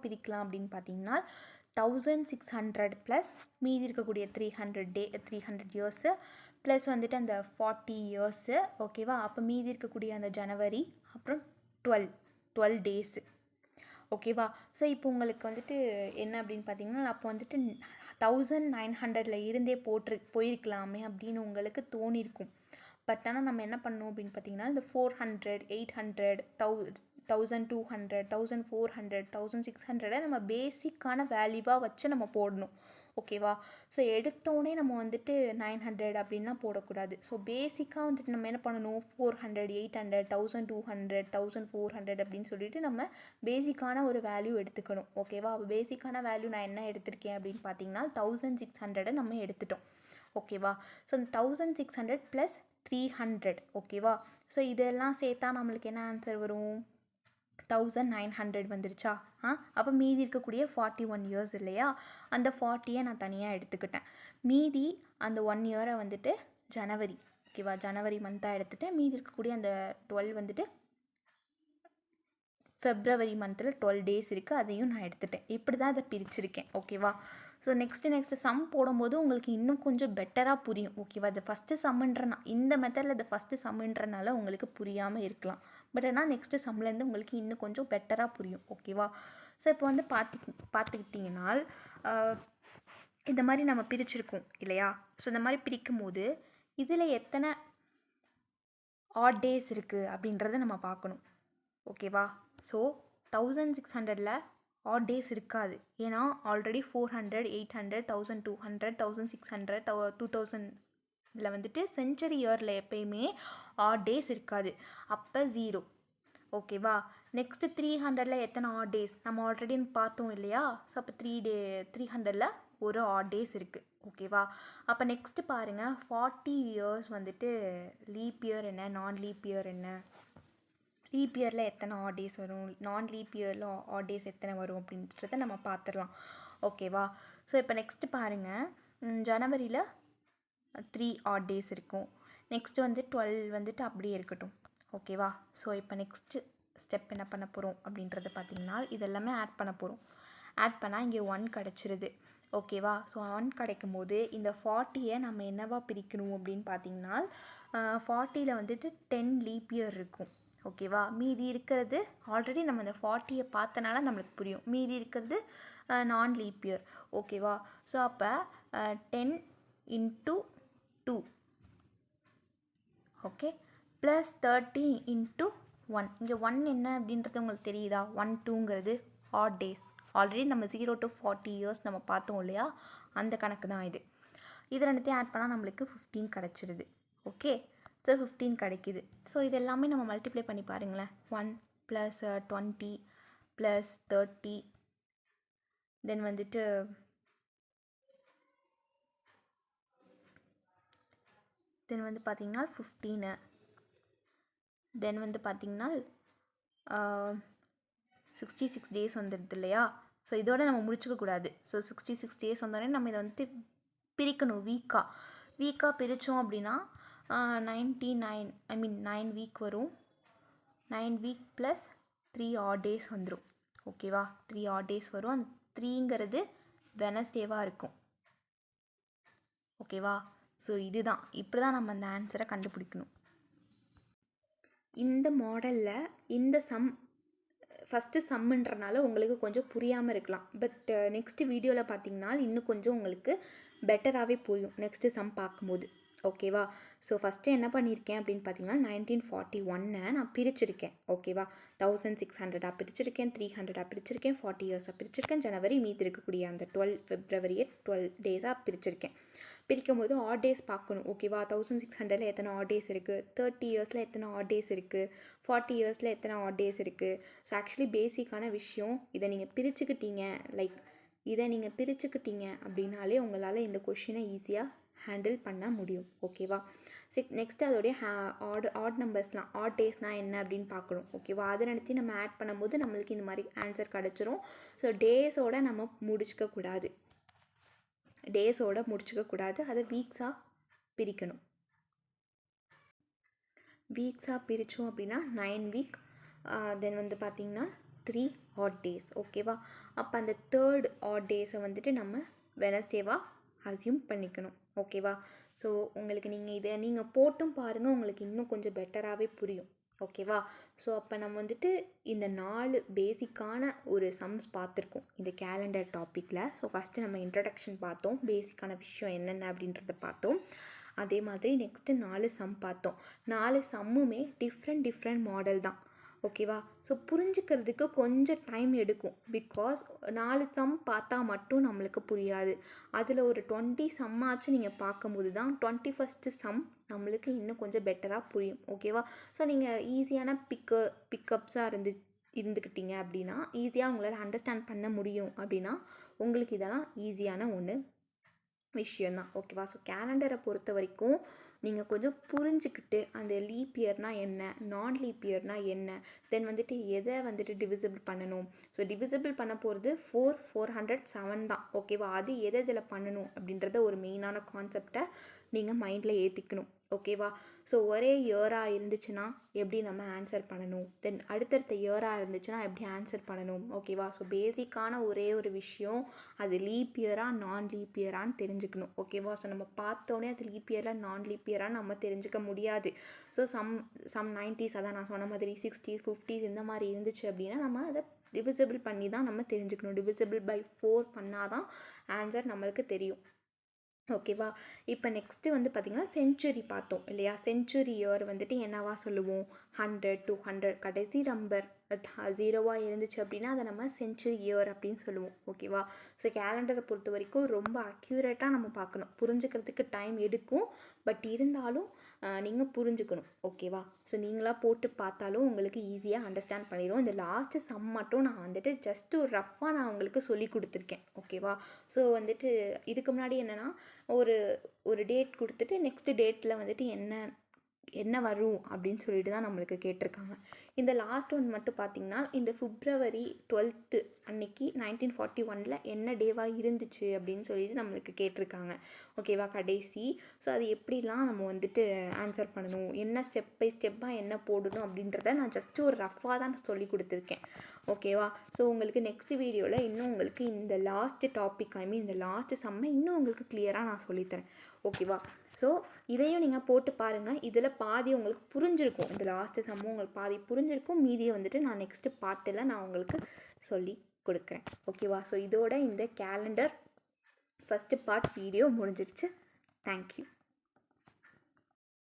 Speaker 1: பிரிக்கலாம் அப்படின்னு பார்த்தீங்கன்னா 1600 ப்ளஸ் மீதி இருக்கக்கூடிய 300 இயர்ஸு ப்ளஸ் வந்துட்டு அந்த 40 இயர்ஸு. ஓகேவா? அப்போ மீதி இருக்கக்கூடிய அந்த ஜனவரி அப்புறம் 12 டேஸு. ஓகேவா? ஸோ இப்போ உங்களுக்கு வந்துட்டு என்ன அப்படின்னு பார்த்தீங்கன்னா, அப்போ வந்துட்டு 1900 இருந்தே போயிருக்கலாமே அப்படின்னு உங்களுக்கு தோணியிருக்கும். பட் ஆனால் நம்ம என்ன பண்ணணும் அப்படின்னு பார்த்தீங்கன்னா, இந்த 400 800 1200 1400 1600 நம்ம பேசிக்கான வேல்யூவாக வச்சு நம்ம போடணும். ஓகேவா. ஸோ எடுத்தோடனே நம்ம வந்துட்டு 900 அப்படின்லாம் போடக்கூடாது. ஸோ பேசிக்காக வந்துட்டு நம்ம என்ன பண்ணணும், 400, 800, 1200, 1400 அப்படின்னு சொல்லிட்டு நம்ம பேசிக்கான ஒரு வேல்யூ எடுத்துக்கணும். ஓகேவா. பேசிக்கான வேல்யூ நான் என்ன எடுத்திருக்கேன் அப்படின்னு பார்த்தீங்கன்னா 1600 நம்ம எடுத்துட்டோம். ஓகேவா. ஸோ இந்த 1600 + 300. ஓகேவா. ஸோ இதெல்லாம் சேர்த்தா நம்மளுக்கு என்ன ஆன்சர் வரும், 1900 வந்துருச்சா. அப்போ மீதி இருக்கக்கூடிய 41 இயர்ஸ் இல்லையா, அந்த 40யை நான் தனியாக எடுத்துக்கிட்டேன். மீதி அந்த 1 இயரை வந்துட்டு ஜனவரி, ஓகேவா, ஜனவரி மந்த்தாக எடுத்துகிட்டேன். மீதி இருக்கக்கூடிய அந்த 12 வந்துட்டு ஃபெப்ரவரி மந்தில் 12 டேஸ் இருக்குது, அதையும் நான் எடுத்துட்டேன். இப்படி தான் அதை பிரிச்சுருக்கேன். ஓகேவா. ஸோ நெக்ஸ்ட்டு சம் போடும்போது உங்களுக்கு இன்னும் கொஞ்சம் பெட்டராக புரியும். ஓகேவா. இது ஃபஸ்ட்டு சம்முன்றனா இந்த மெத்தடில் இது ஃபஸ்ட்டு சம்முன்றனால உங்களுக்கு புரியாமல் இருக்கலாம். பட் ஆனால் நெக்ஸ்ட்டு சம்லேருந்து உங்களுக்கு இன்னும் கொஞ்சம் பெட்டராக புரியும். ஓகேவா. ஸோ இப்போ வந்து பார்த்துக்கிட்டிங்கன்னா இந்த மாதிரி நம்ம பிரிச்சுருக்கோம் இல்லையா. ஸோ இந்த மாதிரி பிரிக்கும் போது இதில் எத்தனை ஆட் டேஸ் இருக்குது அப்படின்றத நம்ம பார்க்கணும். ஓகேவா. ஸோ 1600ல் ஆட் டேஸ் இருக்காது. ஏன்னா ஆல்ரெடி 400, 800, 1200, 1600, 2000 வந்துட்டு சென்ச்சுரி இயரில் எப்பயுமே ஆட் டேஸ் இருக்காது. அப்போ 0. ஓகேவா. நெக்ஸ்ட்டு 300ல் எத்தனை ஆட் டேஸ் நம்ம ஆல்ரெடி பார்த்தோம் இல்லையா. ஸோ அப்போ 300ல் ஒரு ஆட் டேஸ் இருக்குது. ஓகேவா. அப்போ நெக்ஸ்ட்டு பாருங்கள் 40 இயர்ஸ் வந்துட்டு லீப் இயர் என்ன, நான் லீப் இயர் என்ன, லீப் இயரில் எத்தனை ஆட் டேஸ் வரும், நான் லீப் இயரில் ஆட் டேஸ் எத்தனை வரும் அப்படின்றத நம்ம பார்த்துடலாம். ஓகேவா. ஸோ இப்போ நெக்ஸ்ட்டு பாருங்கள், ஜனவரியில் 3 ஆட் டேஸ் இருக்கும். நெக்ஸ்ட்டு வந்து 12 வந்துட்டு அப்படியே இருக்கட்டும். ஓகேவா. ஸோ இப்போ நெக்ஸ்ட்டு ஸ்டெப் என்ன பண்ண போகிறோம் அப்படின்றத பார்த்திங்கன்னா இதெல்லாமே ஆட் பண்ண போகிறோம். ஆட் பண்ணால் இங்கே 1 கிடச்சிருது. ஓகேவா. ஸோ 1 கிடைக்கும் போது இந்த 40யை நம்ம என்னவா பிரிக்கணும் அப்படின்னு பார்த்திங்கன்னா 40ல் வந்துட்டு 10 லீப் இயர் இருக்கும். ஓகேவா. மீதி இருக்கிறது ஆல்ரெடி நம்ம இந்த 40யை பார்த்தனால நம்மளுக்கு புரியும். மீதி இருக்கிறது நான் லீப் இயர். ஓகேவா. ஸோ அப்போ 10 × 2 ஓகே ப்ளஸ் 30 × 1. இங்கே 1 என்ன அப்படின்றது உங்களுக்கு தெரியுதா. 1, 2ங்கிறது ஆட் டேஸ். ஆல்ரெடி நம்ம 0 to 40 இயர்ஸ் நம்ம பார்த்தோம் இல்லையா, அந்த கணக்கு தான் இது. இது ரெண்டுத்தையும் ஆட் பண்ணால் நம்மளுக்கு 15 கிடச்சிருது. ஓகே. ஸோ 15 கிடைக்குது. ஸோ இது எல்லாமே நம்ம மல்டிப்ளை பண்ணி பாருங்களேன். 1 + 20 + 30 தென் வந்துட்டு பார்த்திங்கன்னா 15 தென் வந்து பார்த்திங்கன்னா 66 டேஸ் வந்துடுது இல்லையா. ஸோ இதோட நம்ம முடிச்சுக்கக்கூடாது. ஸோ 66 டேஸ் வந்தோடனே நம்ம இதை வந்துட்டு பிரிக்கணும். வீக்காக பிரித்தோம் அப்படின்னா 9 வீக் வரும். 9 வீக் + 3 ஆட் டேஸ் வந்துடும். ஓகேவா. 3 ஆட் டேஸ் வரும். அந்த 3ங்கிறது வெனஸ்டேவாக இருக்கும். ஓகேவா. ஸோ இதுதான், இப்படி தான் நம்ம அந்த ஆன்சரை கண்டுபிடிக்கணும். இந்த மாடலில் இந்த சம் ஃபஸ்ட்டு சம்முன்றனால உங்களுக்கு கொஞ்சம் புரியாமல் இருக்கலாம். பட் நெக்ஸ்ட் வீடியோவில் பார்த்திங்கன்னா இன்னும் கொஞ்சம் உங்களுக்கு பெட்டராகவே புரியும் நெக்ஸ்ட்டு சம் பார்க்கும்போது. ஓகேவா. ஸோ ஃபஸ்ட்டு என்ன பண்ணியிருக்கேன் அப்படின்னு பார்த்தீங்கன்னா 1941 நான் பிரிச்சிருக்கேன். ஓகேவா. 1600 பிரிச்சிருக்கேன், 300 பிரிச்சிருக்கேன், 40 இயர்ஸாக பிரிச்சிருக்கேன், ஜனவரி மீதி இருக்கக்கூடிய அந்த 12 ஃபெப்ரவரியை 12 டேஸாக பிரிச்சிருக்கேன். பிரிக்கும் போது ஆட் டேஸ் பார்க்கணும். ஓகேவா. 1600ல் எத்தனை ஆட் டேஸ் இருக்குது, 30 இயர்ஸில் எத்தனை ஆட் டேஸ் இருக்குது, 40 இயர்ஸில் எத்தனை ஆட் டேஸ் இருக்குது. ஸோ ஆக்சுவலி பேசிக்கான விஷயம் இதை நீங்கள் பிரிச்சுக்கிட்டீங்க அப்படின்னாலே உங்களால் இந்த கொஷினை ஈஸியாக ஹேண்டில் பண்ண முடியும். ஓகேவா. நெக்ஸ்ட் அதோடைய ஆட் நம்பர்ஸ்லாம், ஆட் டேஸ்னால் என்ன அப்படின்னு பார்க்கணும். ஓகேவா. அதை நினைத்து நம்ம ஆட் பண்ணும்போது நம்மளுக்கு இந்த மாதிரி ஆன்சர் கிடச்சிரும். ஸோ டேஸோடு நம்ம முடிச்சுக்கக்கூடாது. அதை வீக்ஸாக பிரிக்கணும். வீக்ஸாக பிரித்தோம் அப்படின்னா 9 வீக் தென் வந்து பார்த்திங்கன்னா 3 ஆட் டேஸ். ஓகேவா. அப்போ அந்த 3rd ஆட் டேஸை வந்துட்டு நம்ம வெனஸ்டேவாக அஸ்யூம் பண்ணிக்கணும். ஓகேவா. ஸோ உங்களுக்கு நீங்கள் போட்டும் பாருங்கள், உங்களுக்கு இன்னும் கொஞ்சம் பெட்டராகவே புரியும். ஓகேவா. ஸோ அப்போ நம்ம வந்துட்டு இந்த 4 பேசிக்கான ஒரு சம்ஸ் பார்த்துருக்கோம் இந்த கேலண்டர் டாப்பிக்கில். ஸோ ஃபஸ்ட்டு நம்ம இன்ட்ரடக்ஷன் பார்த்தோம், பேசிக்கான விஷயம் என்னென்ன அப்படின்றத பார்த்தோம். அதே மாதிரி நெக்ஸ்ட்டு 4 சம் பார்த்தோம். 4 சம்முமே டிஃப்ரெண்ட் மாடல் தான். ஓகேவா? ஸோ புரிஞ்சுக்கிறதுக்கு கொஞ்சம் டைம் எடுக்கும். பிகாஸ் 4 சம் பார்த்தா மட்டும் நம்மளுக்கு புரியாது. அதில் ஒரு 20 சம்மாச்சும் நீங்கள் பார்க்கும்போது தான் 21st சம் நம்மளுக்கு இன்னும் கொஞ்சம் பெட்டராக புரியும். ஓகேவா? ஸோ நீங்கள் ஈஸியான பிக்கப்ஸாக இருந்துக்கிட்டீங்க அப்படின்னா, ஈஸியாக உங்களால் அண்டர்ஸ்டாண்ட் பண்ண முடியும் அப்படின்னா, உங்களுக்கு இதெல்லாம் ஈஸியான ஒன்று விஷயந்தான். ஓகேவா? ஸோ கேலண்டரை பொறுத்த வரைக்கும் நீங்கள் கொஞ்சம் புரிஞ்சுக்கிட்டு அந்த லீப் இயர்னால் என்ன, நான் லீப் இயர்னால் என்ன, தென் வந்துட்டு எதை வந்துட்டு டிவிசிபிள் பண்ணணும். ஸோ டிவிசிபிள் பண்ண போகிறது 407 தான். ஓகேவா? அது எதை இதில் பண்ணணும் அப்படின்றத ஒரு மெயினான கான்செப்டை நீங்கள் மைண்டில் ஏற்றிக்கணும். ஓகேவா? ஸோ ஒரே இயராக இருந்துச்சுன்னா எப்படி நம்ம ஆன்சர் பண்ணணும், தென் அடுத்தடுத்த இயராக இருந்துச்சுன்னா எப்படி ஆன்சர் பண்ணணும். ஓகேவா? ஸோ பேசிக்கான ஒரே ஒரு விஷயம், அது லீப் இயராக நான் லீப் இயரான்னு தெரிஞ்சுக்கணும். ஓகேவா? ஸோ நம்ம பார்த்தோன்னே அது லீப் இயராக நான் லீப் இயரான்னு நம்ம தெரிஞ்சுக்க முடியாது. ஸோ சம் 90s, அதான் நான் சொன்ன மாதிரி 60s 50s இந்த மாதிரி இருந்துச்சு அப்படின்னா நம்ம அதை டிவிசிபிள் பண்ணி தான் நம்ம தெரிஞ்சுக்கணும். டிவிசிபிள் பை 4 பண்ணால் தான் ஆன்சர் நம்மளுக்கு தெரியும். ஓகேவா? இப்போ நெக்ஸ்ட்டு வந்து பார்த்திங்கன்னா செஞ்சுரி பார்த்தோம் இல்லையா? செஞ்சுரி இயர் வந்துட்டு என்னவா சொல்லுவோம்? 100 200 கடைசி நம்பர் 0வாக இருந்துச்சு அப்படின்னா அதை நம்ம செஞ்சுரி இயர் அப்படின்னு சொல்லுவோம். ஓகேவா? ஸோ கேலண்டரை பொறுத்த வரைக்கும் ரொம்ப அக்யூரேட்டாக நம்ம பார்க்கணும். புரிஞ்சுக்கிறதுக்கு டைம் எடுக்கும், பட் இருந்தாலும் நீங்கள் புரிஞ்சுக்கணும். ஓகேவா? ஸோ நீங்களாக போட்டு பார்த்தாலும் உங்களுக்கு ஈஸியாக அண்டர்ஸ்டாண்ட் பண்ணிடும். இந்த லாஸ்ட்டு சம் மட்டும் நான் வந்துட்டு ஜஸ்ட்டு ஒரு ரஃப்பாக நான் உங்களுக்கு சொல்லி கொடுத்துருக்கேன். ஓகேவா? ஸோ வந்துட்டு இதுக்கு முன்னாடி என்னென்னா ஒரு டேட் கொடுத்துட்டு நெக்ஸ்ட் டேட்டில் வந்துட்டு என்ன வரும் அப்படின்னு சொல்லிட்டு தான் நம்மளுக்கு கேட்டிருக்காங்க. இந்த லாஸ்ட் ஒன் மட்டும் பார்த்திங்கன்னா இந்த February 12th அன்னைக்கு 1941 என்ன டேவாக இருந்துச்சு அப்படின்னு சொல்லிட்டு நம்மளுக்கு கேட்டிருக்காங்க. ஓகேவா? கடைசி. ஸோ அது எப்படிலாம் நம்ம வந்துட்டு ஆன்சர் பண்ணணும், என்ன ஸ்டெப் பை ஸ்டெப்பாக என்ன போடணும் அப்படின்றத நான் ஜஸ்ட்டு ஒரு ரஃப்பாக தான் சொல்லி கொடுத்துருக்கேன். ஓகேவா? ஸோ உங்களுக்கு நெக்ஸ்ட் வீடியோவில் இன்னும் உங்களுக்கு இந்த லாஸ்ட்டு டாபிக் இந்த லாஸ்ட்டு சம்மை இன்னும் உங்களுக்கு கிளியராக நான் சொல்லித்தரேன். ஓகேவா? ஸோ இதையும் நீங்கள் போட்டு பாருங்கள். இதில் பாதி உங்களுக்கு புரிஞ்சிருக்கும். இந்த லாஸ்ட்டு சம்மும் உங்களுக்கு பாதி புரிஞ்சிருக்கும். மீதியை வந்துட்டு நான் நெக்ஸ்ட்டு பார்ட்டில் நான் உங்களுக்கு சொல்லி கொடுக்குறேன். ஓகேவா? ஸோ இதோட இந்த கேலண்டர் ஃபஸ்ட்டு பார்ட் வீடியோ முடிஞ்சிருச்சு. தேங்க்யூ.